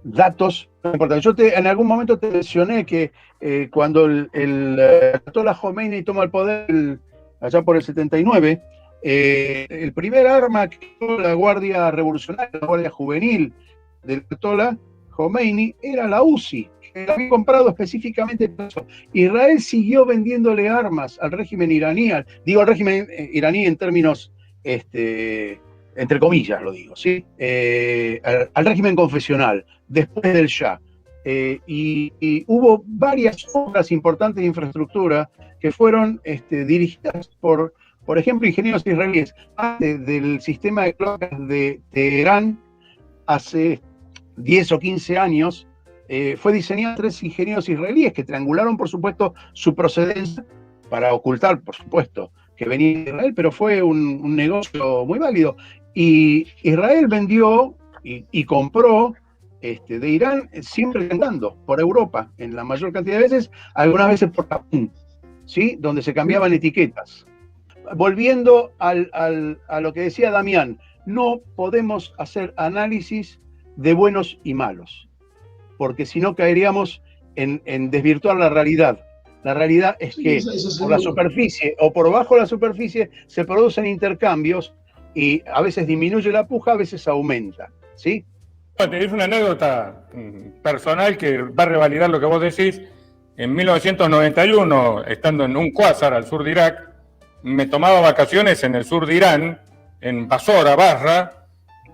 Datos importantes. Yo en algún momento te mencioné que cuando el ayatolá Khomeini toma el poder allá por el 79, el primer arma que tuvo la Guardia Revolucionaria, la Guardia Juvenil del ayatolá Khomeini era la UCI, que la había comprado específicamente para eso. Israel siguió vendiéndole armas al régimen iraní, digo al régimen iraní en términos, entre comillas lo digo, ¿sí? Al régimen confesional, después del Shah. Y hubo varias obras importantes de infraestructura que fueron dirigidas por ejemplo, ingenieros israelíes. Antes del sistema de cloacas de Teherán, hace 10 o 15 años, fue diseñado 3 ingenieros israelíes que triangularon, por supuesto, su procedencia para ocultar, por supuesto, que venía de Israel, pero fue un negocio muy válido. Y Israel vendió y compró de Irán, siempre triangulando por Europa, en la mayor cantidad de veces, algunas veces por Japón, ¿sí? Donde se cambiaban etiquetas. Volviendo a lo que decía Damián, no podemos hacer análisis de buenos y malos, porque si no caeríamos en desvirtuar la realidad. La realidad es que por la superficie o por bajo la superficie se producen intercambios y a veces disminuye la puja, a veces aumenta, ¿sí? Es una anécdota personal que va a revalidar lo que vos decís. En 1991, estando en un cuásar al sur de Irak, me tomaba vacaciones en el sur de Irán, en Basora, Basra,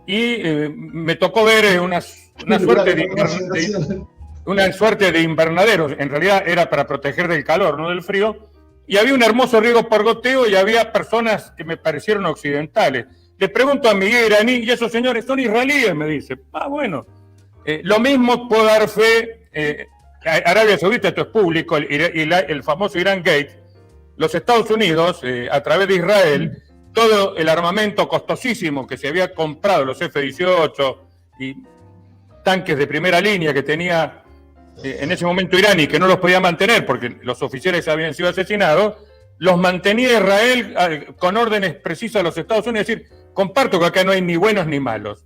y me tocó ver una suerte de invernadero. En realidad era para proteger del calor, no del frío, y había un hermoso riego por goteo y había personas que me parecieron occidentales. Le pregunto a mi guía iraní, y esos señores son israelíes, me dice. Bueno, lo mismo puedo dar fe, Arabia Saudita, esto es público, el famoso Iran Gate. Los Estados Unidos, a través de Israel, todo el armamento costosísimo que se había comprado, los F-18 y tanques de primera línea que tenía en ese momento Irán y que no los podía mantener porque los oficiales habían sido asesinados, los mantenía Israel con órdenes precisas de los Estados Unidos, es decir, comparto que acá no hay ni buenos ni malos.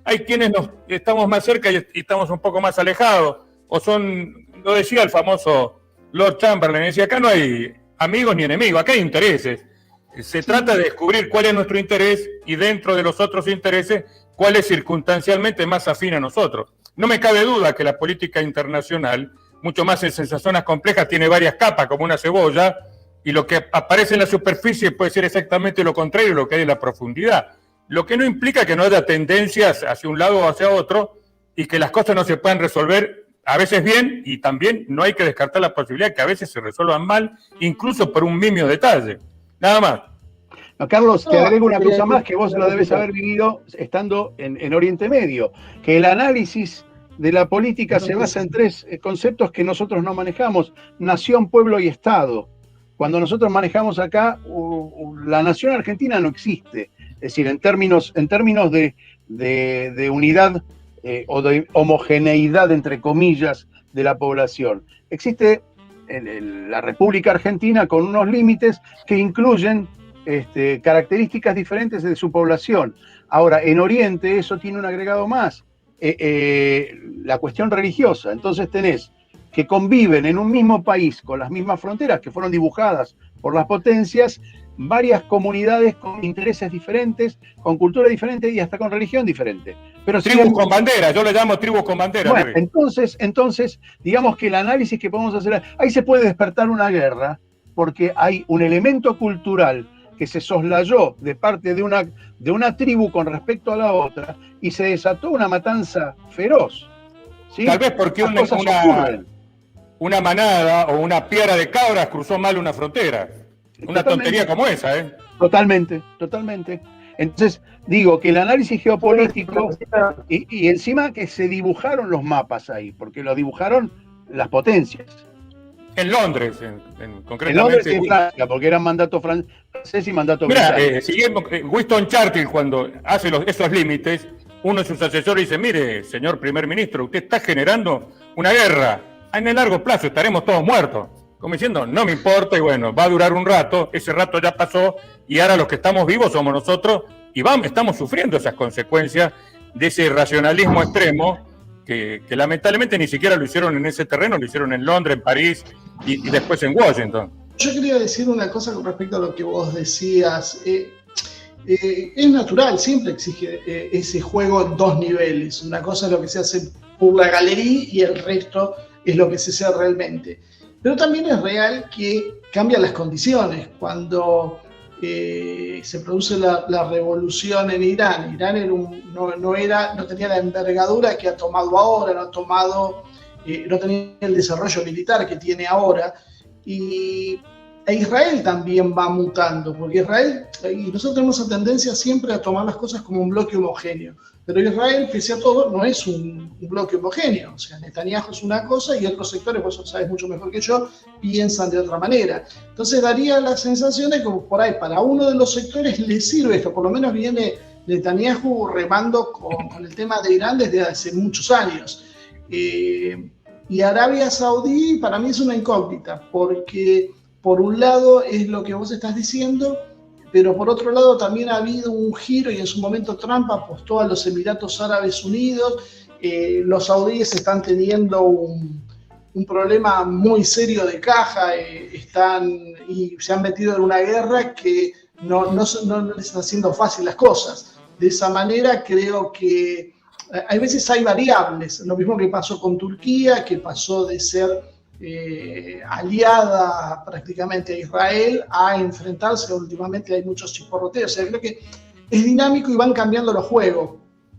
hay quienes estamos más cerca y estamos un poco más alejados, o lo decía el famoso Lord Chamberlain, decía, acá no hay amigos ni enemigos, acá hay intereses. Se trata de descubrir cuál es nuestro interés y dentro de los otros intereses, cuál es circunstancialmente más afín a nosotros. No me cabe duda que la política internacional, mucho más en esas zonas complejas, tiene varias capas como una cebolla, y lo que aparece en la superficie puede ser exactamente lo contrario de lo que hay en la profundidad. Lo que no implica que no haya tendencias hacia un lado o hacia otro y que las cosas no se puedan resolver a veces bien, y también no hay que descartar la posibilidad que a veces se resuelvan mal, incluso por un nimio detalle. Nada más. No, Carlos, te agrego una cosa más que vos lo debes haber vivido estando en Oriente Medio, que el análisis de la política se basa en tres conceptos que nosotros no manejamos: nación, pueblo y Estado. Cuando nosotros manejamos acá, la nación argentina no existe. Es decir, en términos de unidad o de homogeneidad, entre comillas, de la población. Existe la República Argentina con unos límites que incluyen características diferentes de su población. Ahora, en Oriente eso tiene un agregado más, la cuestión religiosa. Entonces tenés que conviven en un mismo país con las mismas fronteras que fueron dibujadas por las potencias, varias comunidades con intereses diferentes, con cultura diferente y hasta con religión diferente. Pero tribus con bandera, yo le llamo tribus con bandera. Bueno, entonces, digamos que el análisis que podemos hacer, ahí se puede despertar una guerra, porque hay un elemento cultural que se soslayó de parte de una tribu con respecto a la otra, y se desató una matanza feroz. ¿Sí? Tal vez porque una manada o una piara de cabras cruzó mal una frontera. Una tontería como esa, ¿eh? Totalmente. Entonces, digo que el análisis geopolítico, y encima que se dibujaron los mapas ahí, porque lo dibujaron las potencias. En Londres, concretamente. En Londres y en Francia, porque eran mandato francés y mandato británico. Winston Churchill, cuando hace esos límites, uno de sus asesores dice, mire, señor primer ministro, usted está generando una guerra. En el largo plazo estaremos todos muertos. Como diciendo, no me importa, y bueno, va a durar un rato, ese rato ya pasó, y ahora los que estamos vivos somos nosotros, y estamos sufriendo esas consecuencias de ese racionalismo extremo, que lamentablemente ni siquiera lo hicieron en ese terreno, lo hicieron en Londres, en París, y después en Washington. Yo quería decir una cosa con respecto a lo que vos decías. Es natural, siempre exige ese juego en dos niveles. Una cosa es lo que se hace por la galería y el resto es lo que se hace realmente. Pero también es real que cambian las condiciones. Cuando se produce la revolución en Irán, Irán no tenía la envergadura que ha tomado ahora, no tenía el desarrollo militar que tiene ahora, e Israel también va mutando, porque Israel, y nosotros tenemos la tendencia siempre a tomar las cosas como un bloque homogéneo, pero Israel, pese a todo, no es un bloque homogéneo. O sea, Netanyahu es una cosa y otros sectores, vos sabés mucho mejor que yo, piensan de otra manera. Entonces daría la sensación de que por ahí para uno de los sectores le sirve esto, por lo menos viene Netanyahu remando con el tema de Irán desde hace muchos años. Y Arabia Saudí para mí es una incógnita, porque por un lado es lo que vos estás diciendo, pero por otro lado también ha habido un giro, y en su momento Trump apostó a los Emiratos Árabes Unidos. Los saudíes están teniendo un problema muy serio de caja, y se han metido en una guerra que no les está haciendo fácil las cosas. De esa manera creo que hay veces hay variables, lo mismo que pasó con Turquía, que pasó de ser aliada prácticamente a Israel a enfrentarse. Últimamente hay muchos chisporroteos. O sea, creo que es dinámico y van cambiando los juegos.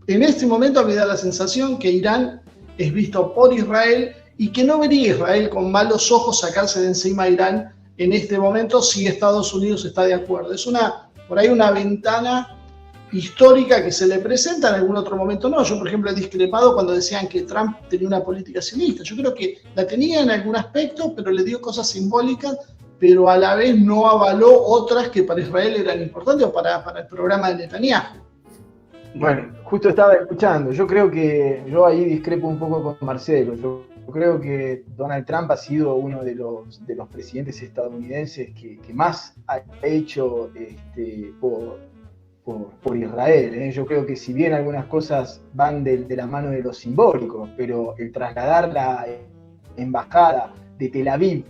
En este momento me da la sensación que Irán es visto por Israel y que no vería Israel con malos ojos sacarse de encima a Irán en este momento si Estados Unidos está de acuerdo. Es por ahí una ventana histórica que se le presenta, en algún otro momento no. Yo, por ejemplo, he discrepado cuando decían que Trump tenía una política sionista. Yo creo que la tenía en algún aspecto, pero le dio cosas simbólicas, pero a la vez no avaló otras que para Israel eran importantes, o para el programa de Netanyahu. Bueno, justo estaba escuchando. Yo creo que yo ahí discrepo un poco con Marcelo. Yo creo que Donald Trump ha sido uno de los presidentes estadounidenses que más ha hecho por por Israel. Yo creo que si bien algunas cosas van de la mano de lo simbólico, pero el trasladar la embajada de Tel Aviv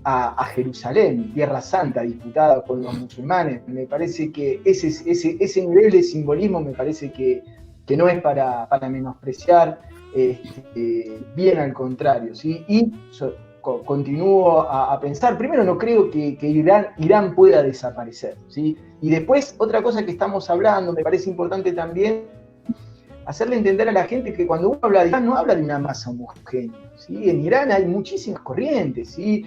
a Jerusalén, Tierra Santa, disputada con los musulmanes, me parece que ese nivel de simbolismo me parece que no es para menospreciar, bien al contrario, ¿sí? Y continúo a pensar, primero no creo que Irán pueda desaparecer, ¿sí? Y después, otra cosa que estamos hablando, me parece importante también, hacerle entender a la gente que cuando uno habla de Irán, no habla de una masa homogénea, ¿sí? En Irán hay muchísimas corrientes, ¿sí?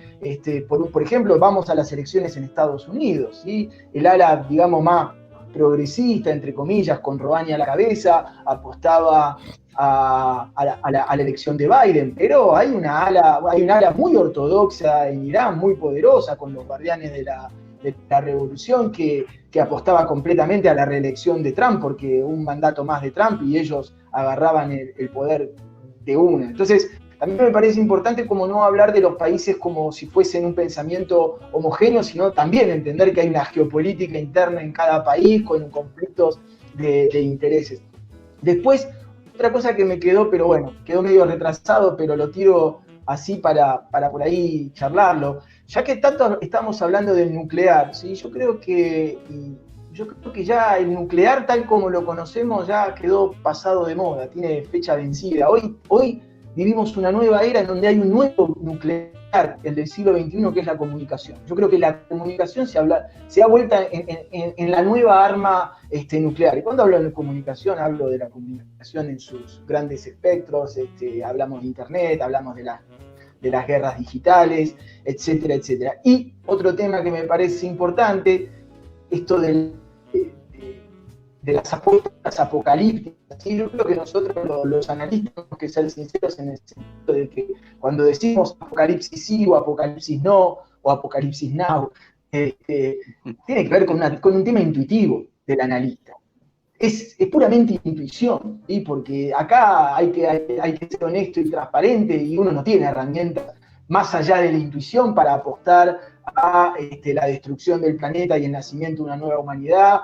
Por ejemplo, vamos a las elecciones en Estados Unidos, ¿sí? El ala, digamos, más progresista, entre comillas, con Rouhani a la cabeza, apostaba a la elección de Biden, pero hay una ala muy ortodoxa en Irán, muy poderosa, con los guardianes de la revolución, que apostaba completamente a la reelección de Trump, porque un mandato más de Trump y ellos agarraban el poder de una. Entonces, también me parece importante como no hablar de los países como si fuesen un pensamiento homogéneo, sino también entender que hay una geopolítica interna en cada país con conflictos de intereses. Después, otra cosa que me quedó, pero bueno, quedó medio retrasado, pero lo tiro así para por ahí charlarlo. Ya que tanto estamos hablando del nuclear, ¿sí? Yo creo que ya el nuclear tal como lo conocemos ya quedó pasado de moda, tiene fecha vencida. Hoy vivimos una nueva era en donde hay un nuevo nuclear, el del siglo XXI, que es la comunicación. Yo creo que la comunicación se ha vuelto en la nueva arma nuclear. Y cuando hablo de comunicación, hablo de la comunicación en sus grandes espectros, hablamos de Internet, hablamos de las guerras digitales, etcétera, etcétera. Y otro tema que me parece importante, esto de las apuestas apocalípticas. ¿Sí? Yo creo que nosotros los analistas tenemos que ser sinceros en el sentido de que cuando decimos apocalipsis sí o apocalipsis no, o apocalipsis now, tiene que ver con un tema intuitivo del analista. Es puramente intuición, ¿sí? Porque acá hay que ser honesto y transparente, y uno no tiene herramientas más allá de la intuición para apostar a la destrucción del planeta y el nacimiento de una nueva humanidad,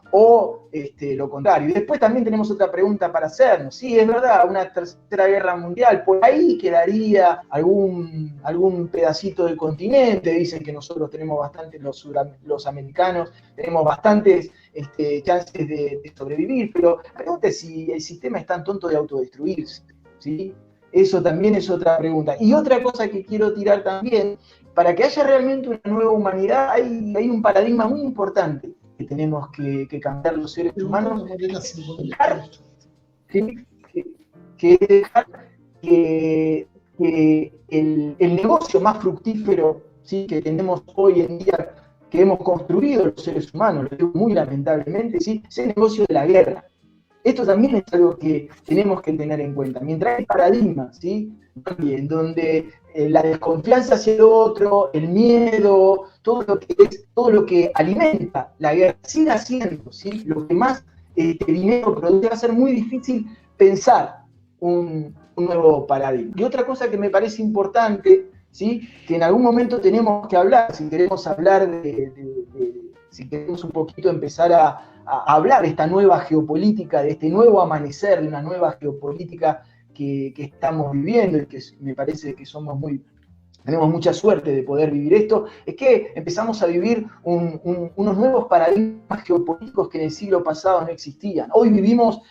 o lo contrario. Y después también tenemos otra pregunta para hacernos. Sí, es verdad, una tercera guerra mundial, por ahí quedaría algún pedacito del continente. Dicen que nosotros tenemos bastantes, los americanos, tenemos bastantes chances de sobrevivir, pero la pregunta es si el sistema es tan tonto de autodestruirse, ¿sí? Eso también es otra pregunta. Y otra cosa que quiero tirar también, para que haya realmente una nueva humanidad, hay un paradigma muy importante que tenemos que cambiar los seres humanos, que dejar que el negocio más fructífero, ¿sí?, que tenemos hoy en día, que hemos construido los seres humanos, lo digo muy lamentablemente, ¿sí?, es el negocio de la guerra. Esto también es algo que tenemos que tener en cuenta. Mientras hay paradigmas, ¿sí?, también, donde la desconfianza hacia el otro, el miedo, todo lo que alimenta la guerra, sigue siendo, ¿sí?, lo que más dinero produce, va a ser muy difícil pensar un nuevo paradigma. Y otra cosa que me parece importante, ¿sí?, que en algún momento tenemos que hablar, si queremos hablar si queremos un poquito empezar a hablar de esta nueva geopolítica, de este nuevo amanecer, de una nueva geopolítica que estamos viviendo, y que me parece que tenemos mucha suerte de poder vivir esto, es que empezamos a vivir unos nuevos paradigmas geopolíticos que en el siglo pasado no existían. Hoy vivimos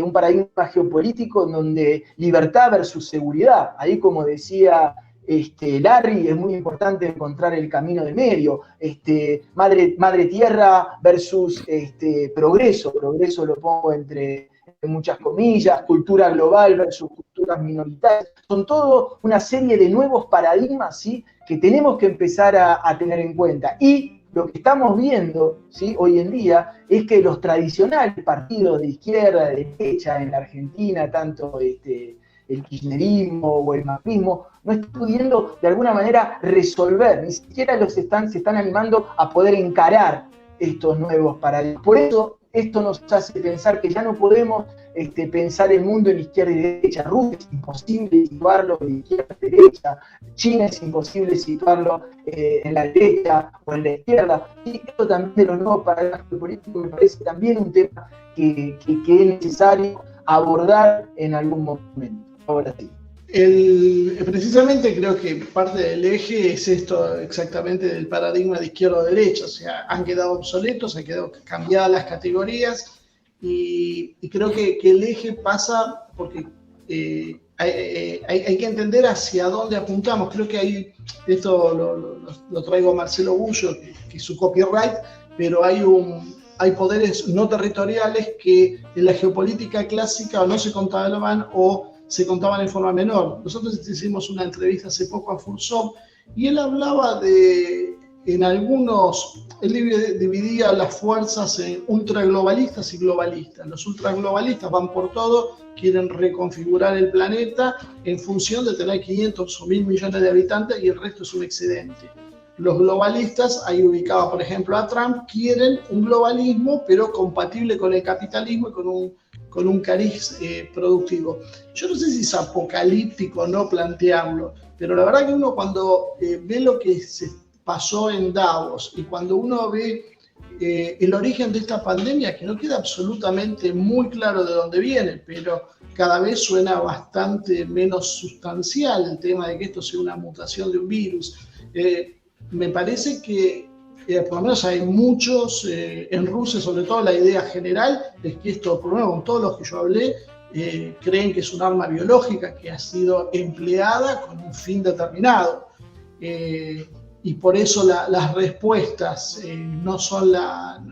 un paradigma geopolítico en donde libertad versus seguridad. Ahí, como decía Larry, es muy importante encontrar el camino de medio. Madre tierra versus progreso lo pongo entre muchas comillas, cultura global versus culturas minoritarias. Son todo una serie de nuevos paradigmas, ¿sí?, que tenemos que empezar a tener en cuenta. Y lo que estamos viendo, ¿sí?, hoy en día es que los tradicionales partidos de izquierda, de derecha en la Argentina, tanto el kirchnerismo o el macrismo, no están pudiendo de alguna manera resolver, ni siquiera se están animando a poder encarar estos nuevos paradigmas. Por eso esto nos hace pensar que ya no podemos pensar el mundo en izquierda y derecha. Rusia es imposible situarlo en izquierda y derecha. China es imposible situarlo en la derecha o en la izquierda. Y esto también de los nuevos paradigmas políticos me parece también un tema que es necesario abordar en algún momento. Ahora sí. Precisamente creo que parte del eje es esto exactamente del paradigma de izquierda o derecha, o sea, han quedado obsoletos, han quedado cambiadas las categorías y creo que el eje pasa porque hay que entender hacia dónde apuntamos. Creo que esto lo traigo a Marcelo Bullo, que es su copyright, pero hay poderes no territoriales que en la geopolítica clásica o no se contaban o se contaban en forma menor. Nosotros hicimos una entrevista hace poco a Fursov y él hablaba él dividía las fuerzas en ultraglobalistas y globalistas. Los ultraglobalistas van por todo, quieren reconfigurar el planeta en función de tener 500 o 1000 millones de habitantes y el resto es un excedente. Los globalistas, ahí ubicaba por ejemplo a Trump, quieren un globalismo pero compatible con el capitalismo y con un cariz productivo. Yo no sé si es apocalíptico o no plantearlo, pero la verdad que uno cuando ve lo que se pasó en Davos y cuando uno ve el origen de esta pandemia, que no queda absolutamente muy claro de dónde viene, pero cada vez suena bastante menos sustancial el tema de que esto sea una mutación de un virus. Me parece que por lo menos hay muchos en Rusia, sobre todo la idea general es que esto, por lo menos con todos los que yo hablé, creen que es un arma biológica que ha sido empleada con un fin determinado. Y por eso las respuestas no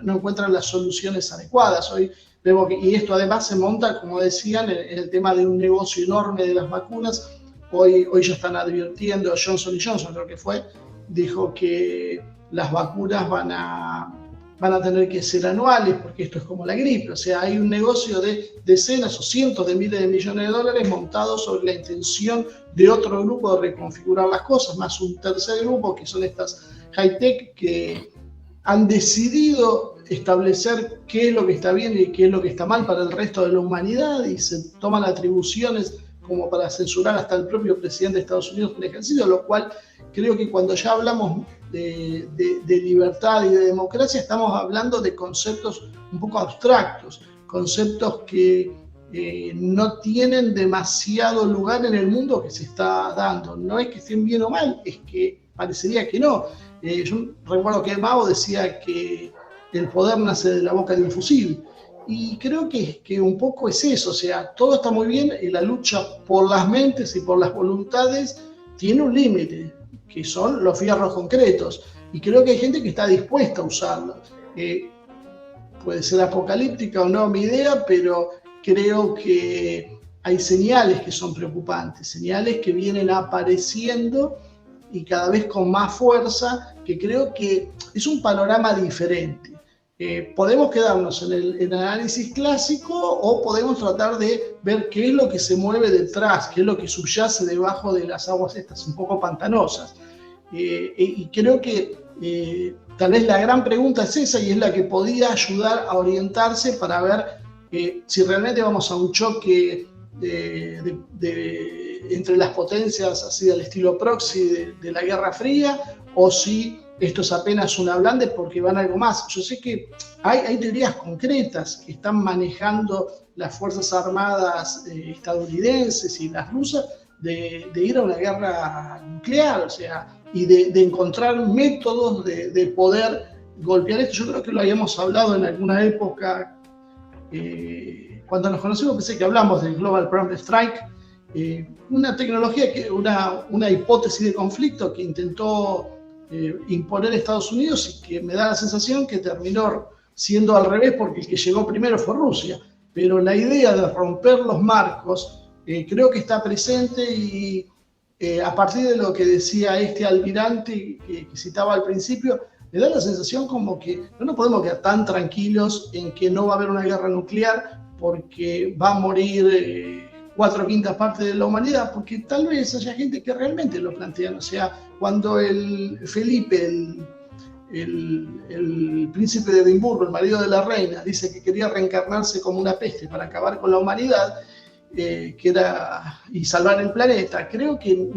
encuentran las soluciones adecuadas. Hoy vemos y esto además se monta, como decían, en el tema de un negocio enorme de las vacunas. Hoy ya están advirtiendo, Johnson & Johnson creo que fue, dijo que las vacunas van a tener que ser anuales porque esto es como la gripe, o sea, hay un negocio de decenas o cientos de miles de millones de dólares montado sobre la intención de otro grupo de reconfigurar las cosas, más un tercer grupo que son estas high-tech que han decidido establecer qué es lo que está bien y qué es lo que está mal para el resto de la humanidad y se toman atribuciones como para censurar hasta el propio presidente de Estados Unidos en el ejercicio, lo cual creo que cuando ya hablamos de libertad y de democracia estamos hablando de conceptos un poco abstractos, conceptos que no tienen demasiado lugar en el mundo que se está dando. No es que estén bien o mal, es que parecería que no. Yo recuerdo que Mao decía que el poder nace de la boca de un fusil. Y creo que un poco es eso, o sea, todo está muy bien y la lucha por las mentes y por las voluntades tiene un límite, que son los fierros concretos. Y creo que hay gente que está dispuesta a usarlos. Puede ser apocalíptica o no mi idea, pero creo que hay señales que son preocupantes, señales que vienen apareciendo y cada vez con más fuerza, que creo que es un panorama diferente. Podemos quedarnos en el análisis clásico o podemos tratar de ver qué es lo que se mueve detrás, qué es lo que subyace debajo de las aguas estas un poco pantanosas. Y creo que tal vez la gran pregunta es esa y es la que podría ayudar a orientarse para ver si realmente vamos a un choque entre las potencias así del estilo proxy de la Guerra Fría o si esto es apenas un ablande porque van algo más. Yo sé que hay teorías concretas que están manejando las Fuerzas Armadas estadounidenses y las rusas de ir a una guerra nuclear, o sea, y de encontrar métodos de poder golpear esto. Yo creo que lo habíamos hablado en alguna época, cuando nos conocimos pensé que hablamos del Global Prompt Strike, una tecnología, una hipótesis de conflicto que intentó imponer Estados Unidos y que me da la sensación que terminó siendo al revés porque el que llegó primero fue Rusia. Pero la idea de romper los marcos creo que está presente y a partir de lo que decía este almirante que citaba al principio, me da la sensación como que no nos podemos quedar tan tranquilos en que no va a haber una guerra nuclear porque va a morir 4/5 partes de la humanidad, porque tal vez haya gente que realmente lo plantea. O sea, cuando Felipe, el príncipe de Edimburgo, el marido de la reina, dice que quería reencarnarse como una peste para acabar con la humanidad, y salvar el planeta. Creo que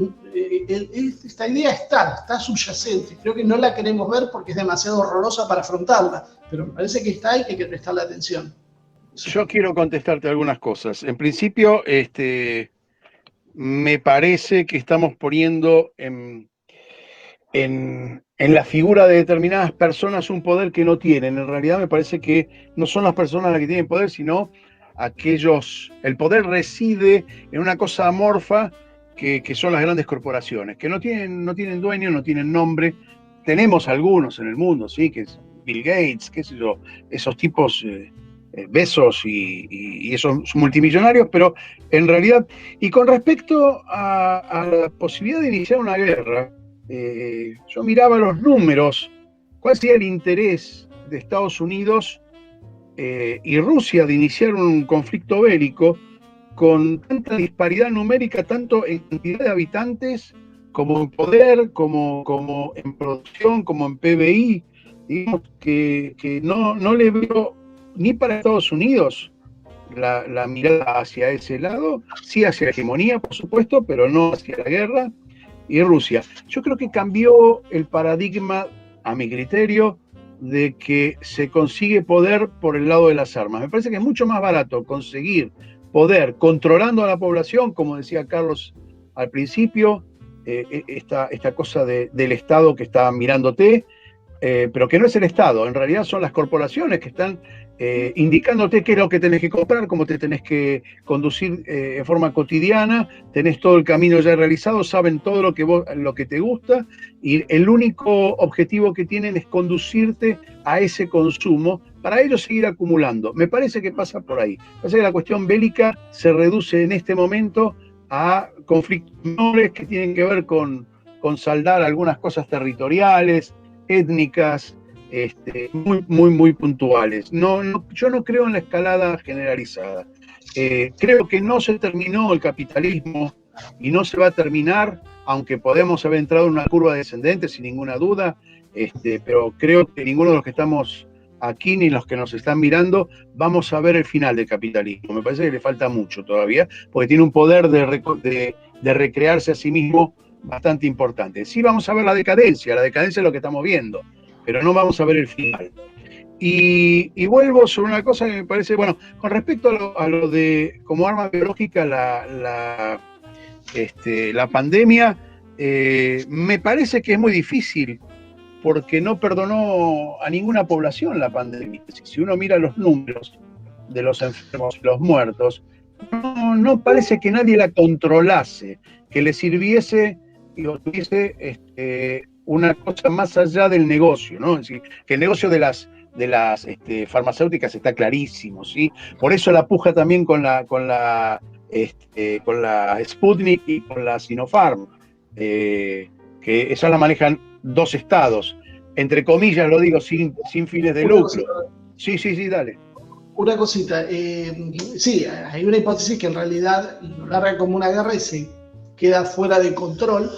esta idea está subyacente. Creo que no la queremos ver porque es demasiado horrorosa para afrontarla, pero me parece que está y que hay que prestarle atención. Yo quiero contestarte algunas cosas. En principio, me parece que estamos poniendo en la figura de determinadas personas un poder que no tienen. En realidad me parece que no son las personas las que tienen poder, sino el poder reside en una cosa amorfa que son las grandes corporaciones, que no tienen dueño, no tienen nombre. Tenemos algunos en el mundo, sí, que es Bill Gates, qué sé yo, esos tipos, Bezos y esos multimillonarios, pero en realidad, y con respecto a la posibilidad de iniciar una guerra, yo miraba los números, cuál sería el interés de Estados Unidos y Rusia de iniciar un conflicto bélico con tanta disparidad numérica, tanto en cantidad de habitantes, como en poder, como en producción, como en PBI. Digamos que no le veo ni para Estados Unidos la mirada hacia ese lado, sí hacia la hegemonía, por supuesto, pero no hacia la guerra, y Rusia. Yo creo que cambió el paradigma, a mi criterio, de que se consigue poder por el lado de las armas. Me parece que es mucho más barato conseguir poder controlando a la población, como decía Carlos al principio, esta cosa del Estado que está mirándote, pero que no es el Estado, en realidad son las corporaciones que están indicándote qué es lo que tenés que comprar, cómo te tenés que conducir en forma cotidiana, tenés todo el camino ya realizado, saben todo lo que te gusta, y el único objetivo que tienen es conducirte a ese consumo para ellos seguir acumulando. Me parece que pasa por ahí. Parece que la cuestión bélica se reduce en este momento a conflictos menores que tienen que ver con saldar algunas cosas territoriales, étnicas, muy puntuales. Yo no creo en la escalada generalizada. Creo que no se terminó el capitalismo y no se va a terminar, aunque podemos haber entrado en una curva descendente sin ninguna duda, pero creo que ninguno de los que estamos aquí ni los que nos están mirando vamos a ver el final del capitalismo. Me parece que le falta mucho todavía, porque tiene un poder de recrearse a sí mismo bastante importante. Sí vamos a ver la decadencia es lo que estamos viendo, pero no vamos a ver el final. Y vuelvo sobre una cosa que me parece, bueno, con respecto a lo de como arma biológica la pandemia, me parece que es muy difícil porque no perdonó a ninguna población la pandemia. Si uno mira los números de los enfermos y los muertos, no parece que nadie la controlase, que le sirviese y tuviese una cosa más allá del negocio, ¿no? Es decir, que el negocio de las farmacéuticas está clarísimo, ¿sí? Por eso la puja también con la Sputnik y con la Sinopharm, que esas la manejan 2 estados, entre comillas lo digo, sin fines de lucro. Sí, dale. Una cosita, sí, hay una hipótesis que en realidad lo larga como una guerra y se queda fuera de control.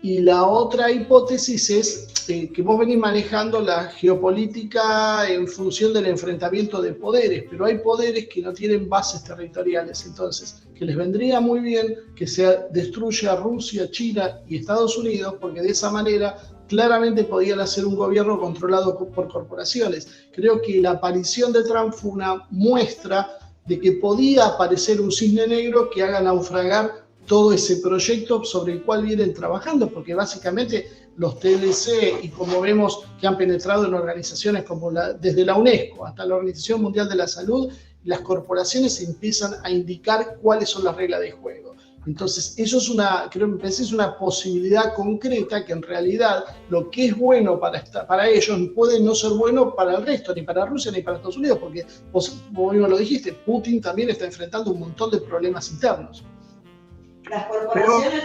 Y la otra hipótesis es que vos venís manejando la geopolítica en función del enfrentamiento de poderes, pero hay poderes que no tienen bases territoriales, entonces que les vendría muy bien que se destruya Rusia, China y Estados Unidos, porque de esa manera claramente podían hacer un gobierno controlado por corporaciones. Creo que la aparición de Trump fue una muestra de que podía aparecer un cisne negro que haga naufragar todo ese proyecto sobre el cual vienen trabajando, porque básicamente los TLC, y como vemos que han penetrado en organizaciones como desde la UNESCO hasta la Organización Mundial de la Salud, las corporaciones empiezan a indicar cuáles son las reglas de juego. Entonces, eso es es una posibilidad concreta que en realidad lo que es bueno para ellos puede no ser bueno para el resto, ni para Rusia ni para Estados Unidos, porque vos mismo lo dijiste, Putin también está enfrentando un montón de problemas internos. Las corporaciones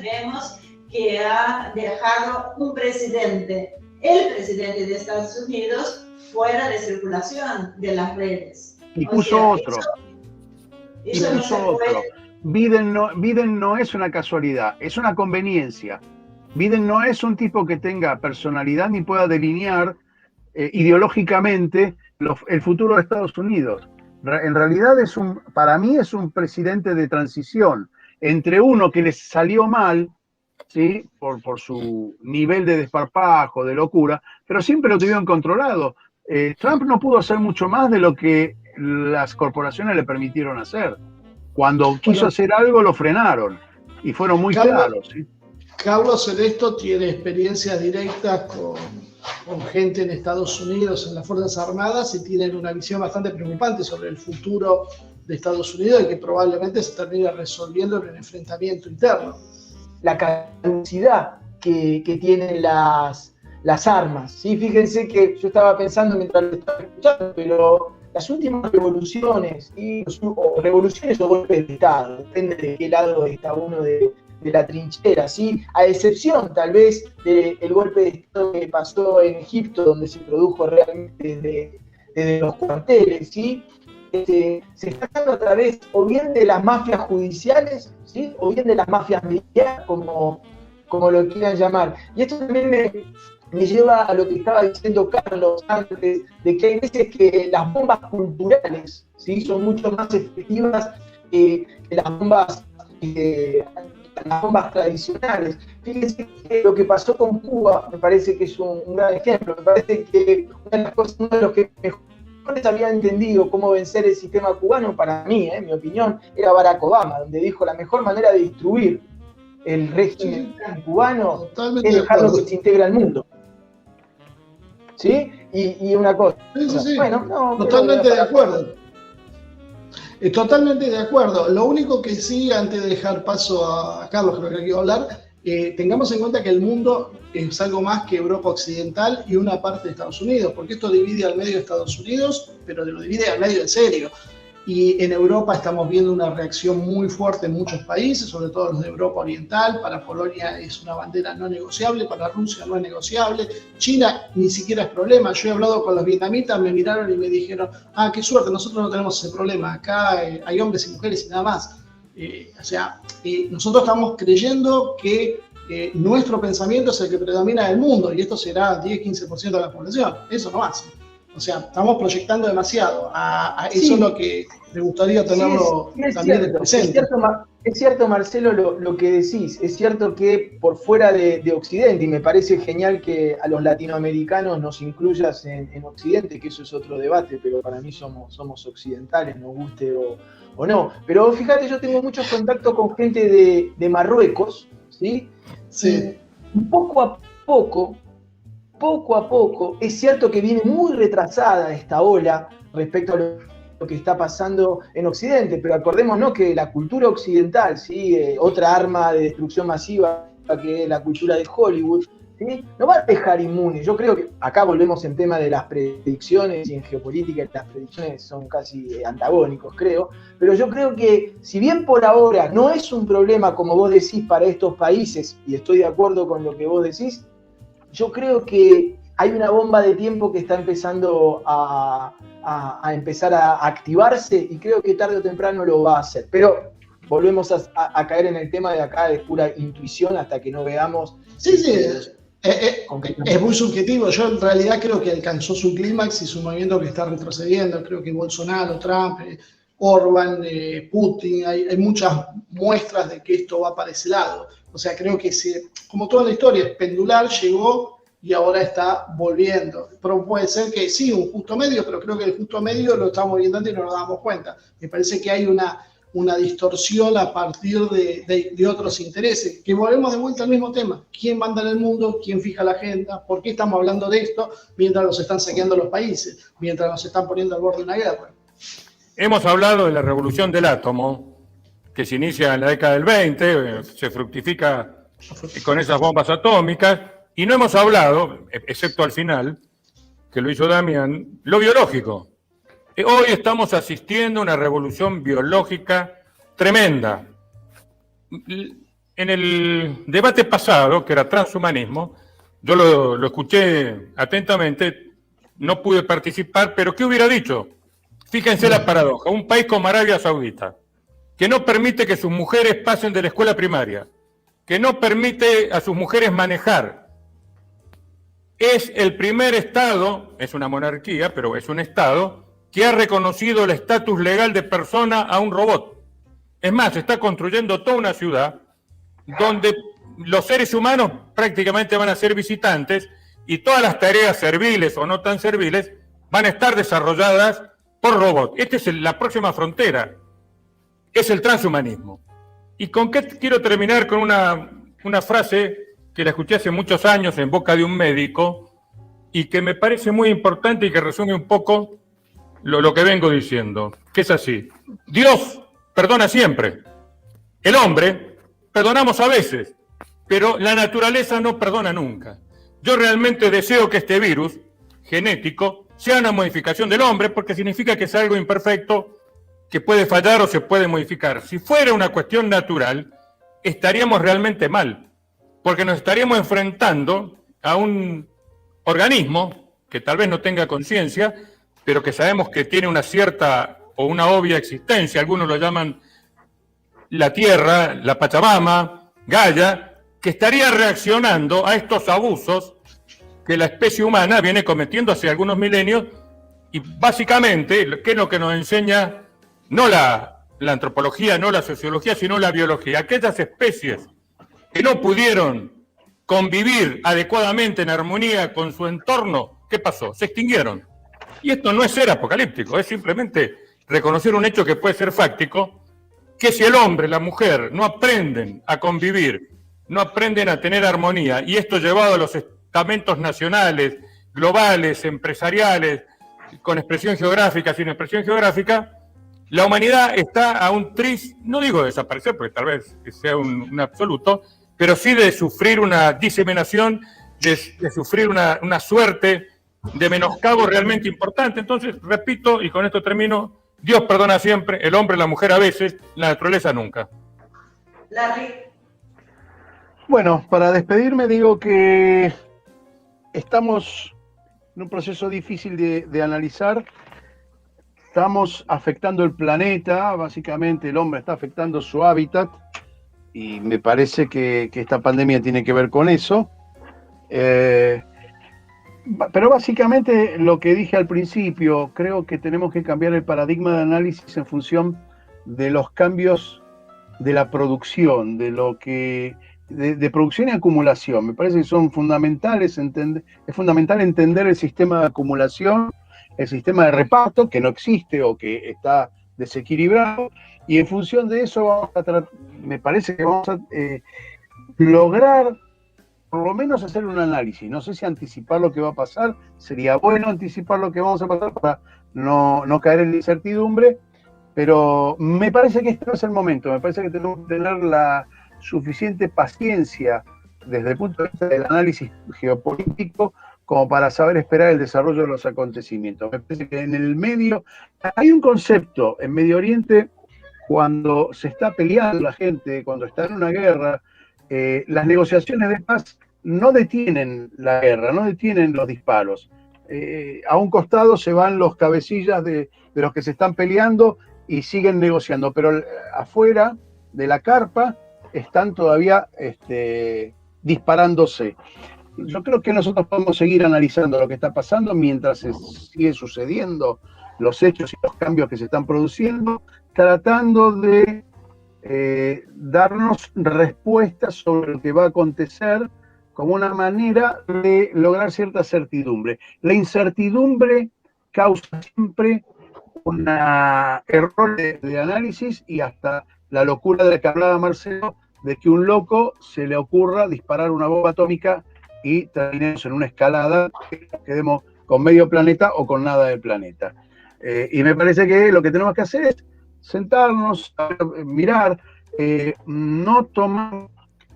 vemos que ha dejado un presidente, el presidente de Estados Unidos, fuera de circulación de las redes. Y puso otro. Biden no es una casualidad, es una conveniencia. Biden no es un tipo que tenga personalidad ni pueda delinear ideológicamente el futuro de Estados Unidos. En realidad para mí es un presidente de transición entre uno que les salió mal, ¿sí? por su nivel de desparpajo, de locura, pero siempre lo tuvieron controlado. Trump no pudo hacer mucho más de lo que las corporaciones le permitieron hacer. Cuando quiso hacer algo, lo frenaron y fueron muy claros. ¿Sí? Carlos Celestino tiene experiencias directas con gente en Estados Unidos, en las Fuerzas Armadas, y tienen una visión bastante preocupante sobre el futuro de Estados Unidos y que probablemente se termine resolviendo en el enfrentamiento interno. La caducidad que tienen las armas, ¿sí? Fíjense que yo estaba pensando mientras lo estaba escuchando, pero las últimas revoluciones, o revoluciones o golpes de Estado, depende de qué lado está uno de la trinchera, ¿sí? A excepción tal vez del golpe de Estado que pasó en Egipto, donde se produjo realmente desde los cuarteles, ¿sí? Se está dando a través o bien de las mafias judiciales, ¿sí? O bien de las mafias militares, como lo quieran llamar. Y esto también me lleva a lo que estaba diciendo Carlos antes, de que hay veces que las bombas culturales, ¿sí? Son mucho más efectivas que las bombas tradicionales. Fíjense que lo que pasó con Cuba me parece que es un gran ejemplo. Me parece que uno de los que mejor había entendido cómo vencer el sistema cubano, para mí, en mi opinión, era Barack Obama, donde dijo la mejor manera de destruir el régimen cubano es dejarlo que se integre al mundo. ¿Sí? Y una cosa. Sí. Bueno, totalmente de acuerdo. Totalmente de acuerdo. Lo único que sí, antes de dejar paso a Carlos, creo que quiero hablar, tengamos en cuenta que el mundo es algo más que Europa Occidental y una parte de Estados Unidos, porque esto divide al medio de Estados Unidos, pero lo divide al medio en serio. Y en Europa estamos viendo una reacción muy fuerte en muchos países, sobre todo los de Europa Oriental. Para Polonia es una bandera no negociable, para Rusia no es negociable. China ni siquiera es problema. Yo he hablado con los vietnamitas, me miraron y me dijeron, qué suerte, nosotros no tenemos ese problema. Acá hay hombres y mujeres y nada más. Nosotros estamos creyendo que nuestro pensamiento es el que predomina en el mundo y esto será 10-15% de la población. Eso no hace. O sea, estamos proyectando demasiado. Eso es lo que me gustaría tenerlo también presente. Es cierto, Marcelo, lo que decís. Es cierto que por fuera de Occidente, y me parece genial que a los latinoamericanos nos incluyas en Occidente, que eso es otro debate, pero para mí somos occidentales, nos guste o no. Pero fíjate, yo tengo muchos contactos con gente de Marruecos, ¿sí? Sí. Y poco a poco, es cierto que viene muy retrasada esta ola respecto a lo que está pasando en Occidente, pero acordémonos que la cultura occidental, ¿sí? Otra arma de destrucción masiva que es la cultura de Hollywood, ¿sí? No va a dejar inmune. Yo creo que acá volvemos en tema de las predicciones y en geopolítica las predicciones son casi antagónicos, creo, pero yo creo que si bien por ahora no es un problema, como vos decís, para estos países, y estoy de acuerdo con lo que vos decís, yo creo que hay una bomba de tiempo que está empezando a empezar a activarse y creo que tarde o temprano lo va a hacer. Pero volvemos a caer en el tema de acá de pura intuición hasta que no veamos. Sí. Es muy subjetivo. Yo en realidad creo que alcanzó su clímax y su movimiento que está retrocediendo. Creo que Bolsonaro, Trump, Orbán, Putin, hay muchas muestras de que esto va para ese lado. O sea, creo que como toda la historia, es pendular, llegó y ahora está volviendo. Pero puede ser que sí, un justo medio, pero creo que el justo medio lo estamos viendo antes y no nos damos cuenta. Me parece que hay una distorsión a partir de otros intereses. Que volvemos de vuelta al mismo tema. ¿Quién manda en el mundo? ¿Quién fija la agenda? ¿Por qué estamos hablando de esto mientras nos están saqueando los países? Mientras nos están poniendo al borde de una guerra. Hemos hablado de la revolución del átomo, que se inicia en la década del 20, se fructifica con esas bombas atómicas, y no hemos hablado, excepto al final, que lo hizo Damián, lo biológico. Hoy estamos asistiendo a una revolución biológica tremenda. En el debate pasado, que era transhumanismo, yo lo escuché atentamente, no pude participar, pero ¿qué hubiera dicho? Fíjense la paradoja, un país como Arabia Saudita, que no permite que sus mujeres pasen de la escuela primaria, que no permite a sus mujeres manejar. Es el primer Estado, es una monarquía, pero es un Estado, que ha reconocido el estatus legal de persona a un robot. Es más, está construyendo toda una ciudad donde los seres humanos prácticamente van a ser visitantes y todas las tareas serviles o no tan serviles van a estar desarrolladas por robots. Esta es la próxima frontera, es el transhumanismo. ¿Y con qué quiero terminar? Con una frase que la escuché hace muchos años en boca de un médico y que me parece muy importante y que resume un poco lo que vengo diciendo, que es así: Dios perdona siempre, el hombre perdonamos a veces, pero la naturaleza no perdona nunca. Yo realmente deseo que este virus genético sea una modificación del hombre, porque significa que es algo imperfecto, que puede fallar o se puede modificar. Si fuera una cuestión natural, estaríamos realmente mal, porque nos estaríamos enfrentando a un organismo que tal vez no tenga conciencia, pero que sabemos que tiene una cierta o una obvia existencia. Algunos lo llaman la Tierra, la Pachamama, Gaia, que estaría reaccionando a estos abusos que la especie humana viene cometiendo hace algunos milenios. Y básicamente, ¿qué es lo que nos enseña no la antropología, no la sociología, sino la biología? Aquellas especies que no pudieron convivir adecuadamente en armonía con su entorno, ¿qué pasó? Se extinguieron. Y esto no es ser apocalíptico, es simplemente reconocer un hecho que puede ser fáctico, que si el hombre y la mujer no aprenden a convivir, no aprenden a tener armonía, y esto llevado a los estamentos nacionales, globales, empresariales, con expresión geográfica, sin expresión geográfica, la humanidad está a un no digo desaparecer, porque tal vez sea un absoluto, pero sí de sufrir una diseminación, de sufrir una suerte de menoscabo realmente importante. Entonces, repito, y con esto termino, Dios perdona siempre, el hombre, la mujer a veces, la naturaleza nunca. Larry. Bueno, para despedirme digo que estamos en un proceso difícil de analizar. Estamos afectando el planeta, básicamente el hombre está afectando su hábitat, y me parece que esta pandemia tiene que ver con eso. Pero básicamente lo que dije al principio, creo que tenemos que cambiar el paradigma de análisis en función de los cambios de la producción, de producción y acumulación. Me parece que son fundamentales, es fundamental entender el sistema de acumulación, el sistema de reparto, que no existe o que está desequilibrado, y en función de eso me parece que vamos a lograr por lo menos hacer un análisis. No sé si anticipar lo que va a pasar, sería bueno anticipar lo que vamos a pasar para no caer en la incertidumbre, pero me parece que este no es el momento. Me parece que tenemos que tener la suficiente paciencia desde el punto de vista del análisis geopolítico como para saber esperar el desarrollo de los acontecimientos. Me parece que en el medio, hay un concepto en Medio Oriente, cuando se está peleando la gente, cuando está en una guerra, las negociaciones de paz no detienen la guerra, no detienen los disparos. A un costado se van los cabecillas de los que se están peleando y siguen negociando, pero afuera de la carpa están todavía disparándose. Yo creo que nosotros podemos seguir analizando lo que está pasando mientras se sigue sucediendo los hechos y los cambios que se están produciendo, tratando de darnos respuestas sobre lo que va a acontecer como una manera de lograr cierta certidumbre. La incertidumbre causa siempre un error de análisis y hasta la locura de la que hablaba Marcelo, de que un loco se le ocurra disparar una bomba atómica y terminemos en una escalada, que quedemos con medio planeta o con nada del planeta. Y me parece que lo que tenemos que hacer es sentarnos, mirar, no tomar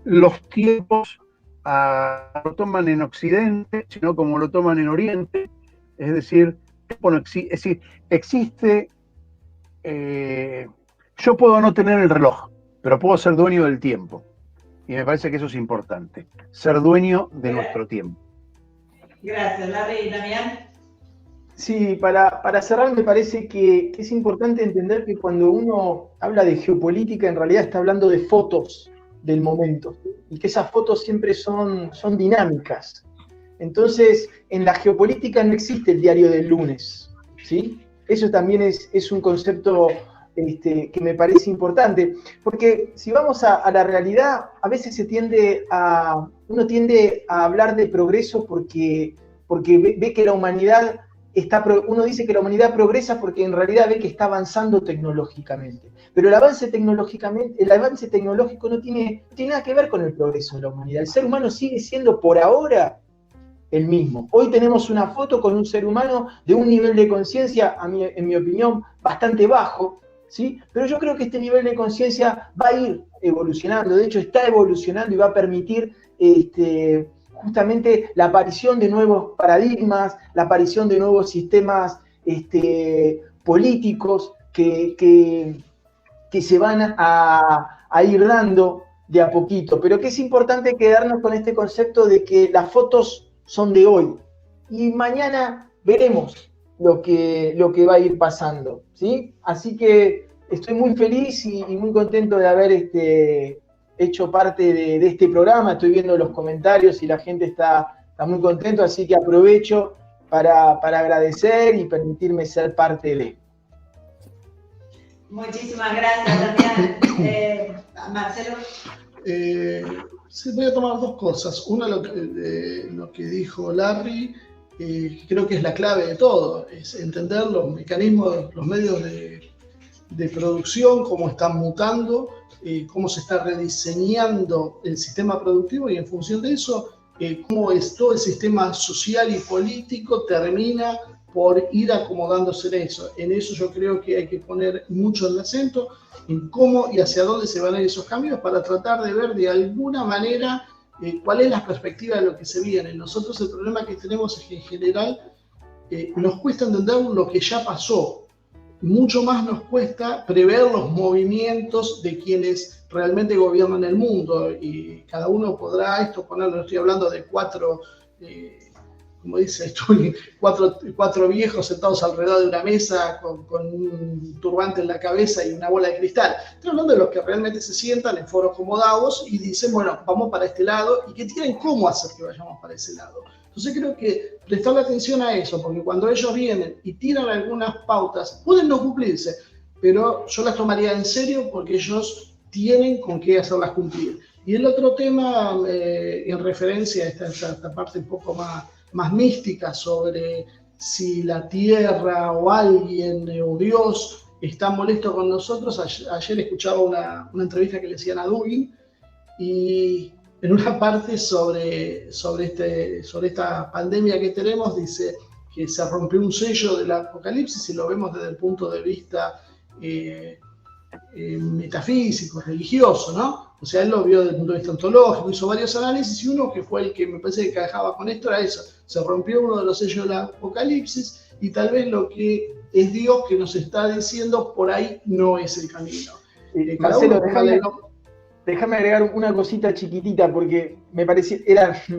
los tiempos lo toman en Occidente, sino como lo toman en Oriente. Es decir, existe, yo puedo no tener el reloj, pero puedo ser dueño del tiempo. Y me parece que eso es importante, ser dueño de nuestro tiempo. Gracias, Larry. Damián. Sí, para cerrar me parece que es importante entender que cuando uno habla de geopolítica en realidad está hablando de fotos del momento, y que esas fotos siempre son dinámicas. Entonces, en la geopolítica no existe el diario del lunes, ¿sí? Eso también es un concepto que me parece importante, porque si vamos a la realidad, a veces uno tiende a hablar de progreso porque ve que la humanidad uno dice que la humanidad progresa porque en realidad ve que está avanzando tecnológicamente. Pero el avance tecnológico no tiene nada que ver con el progreso de la humanidad. El ser humano sigue siendo por ahora el mismo. Hoy tenemos una foto con un ser humano de un nivel de conciencia, en mi opinión, bastante bajo, ¿sí? Pero yo creo que este nivel de conciencia va a ir evolucionando. De hecho, está evolucionando y va a permitir justamente la aparición de nuevos paradigmas, la aparición de nuevos sistemas políticos que se van a ir dando de a poquito, pero que es importante quedarnos con este concepto de que las fotos son de hoy y mañana veremos lo que va a ir pasando, ¿sí? Así que estoy muy feliz y muy contento de haber hecho parte de este programa. Estoy viendo los comentarios y la gente está muy contenta, así que aprovecho para agradecer y permitirme ser parte de. Muchísimas gracias, Damián. Marcelo. Sí, voy a tomar dos cosas. Una, lo que dijo Larry, creo que es la clave de todo, es entender los mecanismos, los medios de producción, cómo están mutando, cómo se está rediseñando el sistema productivo y en función de eso, cómo es todo el sistema social y político termina por ir acomodándose en eso. En eso yo creo que hay que poner mucho el acento en cómo y hacia dónde se van a ir esos cambios para tratar de ver de alguna manera cuál es la perspectiva de lo que se viene. Nosotros el problema que tenemos es que en general nos cuesta entender lo que ya pasó. Mucho más nos cuesta prever los movimientos de quienes realmente gobiernan el mundo y cada uno podrá ponerlo, no estoy hablando de como dice, cuatro viejos sentados alrededor de una mesa con un turbante en la cabeza y una bola de cristal. Estoy hablando de los que realmente se sientan en foros como Davos y dicen, bueno, vamos para este lado y que tienen cómo hacer que vayamos para ese lado. Entonces creo que prestarle atención a eso, porque cuando ellos vienen y tiran algunas pautas, pueden no cumplirse, pero yo las tomaría en serio porque ellos tienen con qué hacerlas cumplir. Y el otro tema, en referencia a esta parte un poco más mística sobre si la Tierra o alguien o Dios está molesto con nosotros. Ayer escuchaba una entrevista que le hacían a Dugin y en una parte sobre esta pandemia que tenemos dice que se rompió un sello del apocalipsis y lo vemos desde el punto de vista metafísico, religioso, ¿no? O sea, él lo vio desde el punto de vista ontológico, hizo varios análisis y uno que fue el que me parece que encajaba con esto era eso. Se rompió uno de los sellos del apocalipsis y tal vez lo que es Dios que nos está diciendo por ahí no es el camino. Marcelo, déjame agregar una cosita chiquitita porque me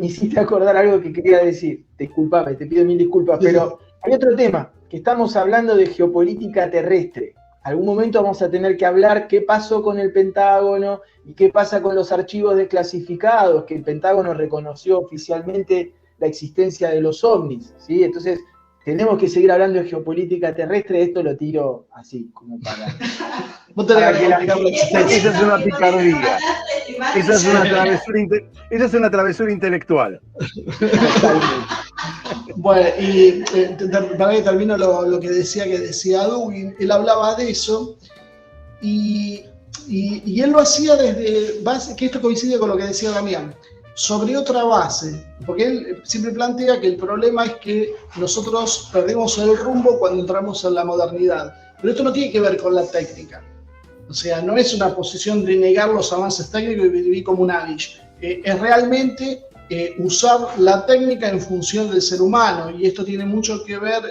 hiciste acordar algo que quería decir. Disculpame, te pido mil disculpas, pero hay otro tema, que estamos hablando de geopolítica terrestre. Algún momento vamos a tener que hablar qué pasó con el Pentágono y qué pasa con los archivos desclasificados, que el Pentágono reconoció oficialmente la existencia de los ovnis, ¿sí? Entonces, tenemos que seguir hablando de geopolítica terrestre. Esto lo tiro así, como para esa es una picardía. Esa es una travesura intelectual. Bueno, y para que termino lo que decía Dugin, él hablaba de eso y él lo hacía desde base, que esto coincide con lo que decía Damián, sobre otra base, porque él siempre plantea que el problema es que nosotros perdemos el rumbo cuando entramos en la modernidad, pero esto no tiene que ver con la técnica, o sea, no es una posición de negar los avances técnicos y vivir como un Amish, es realmente usar la técnica en función del ser humano, y esto tiene mucho que ver,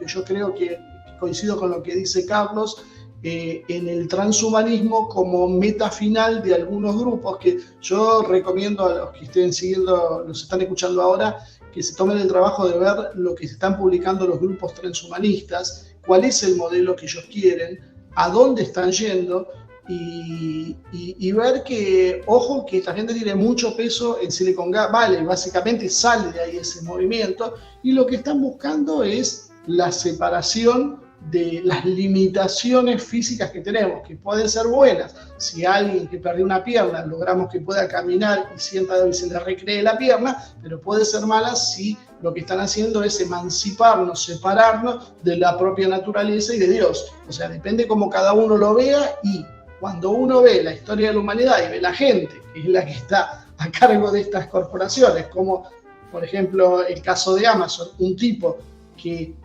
yo creo que coincido con lo que dice Carlos, en el transhumanismo como meta final de algunos grupos que yo recomiendo a los que estén siguiendo, los están escuchando ahora, que se tomen el trabajo de ver lo que se están publicando los grupos transhumanistas, cuál es el modelo que ellos quieren, a dónde están yendo, y ver que, ojo, que esta gente tiene mucho peso en Silicon Valley, básicamente sale de ahí ese movimiento, y lo que están buscando es la separación de las limitaciones físicas que tenemos, que pueden ser buenas. Si alguien que perdió una pierna logramos que pueda caminar y sienta y se le recree la pierna, pero puede ser mala si lo que están haciendo es emanciparnos, separarnos de la propia naturaleza y de Dios. O sea, depende cómo cada uno lo vea, y cuando uno ve la historia de la humanidad y ve la gente, que es la que está a cargo de estas corporaciones, como por ejemplo el caso de Amazon, un tipo que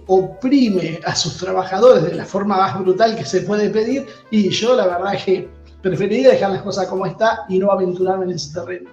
oprime a sus trabajadores de la forma más brutal que se puede pedir, y yo la verdad que preferiría dejar las cosas como está y no aventurarme en ese terreno.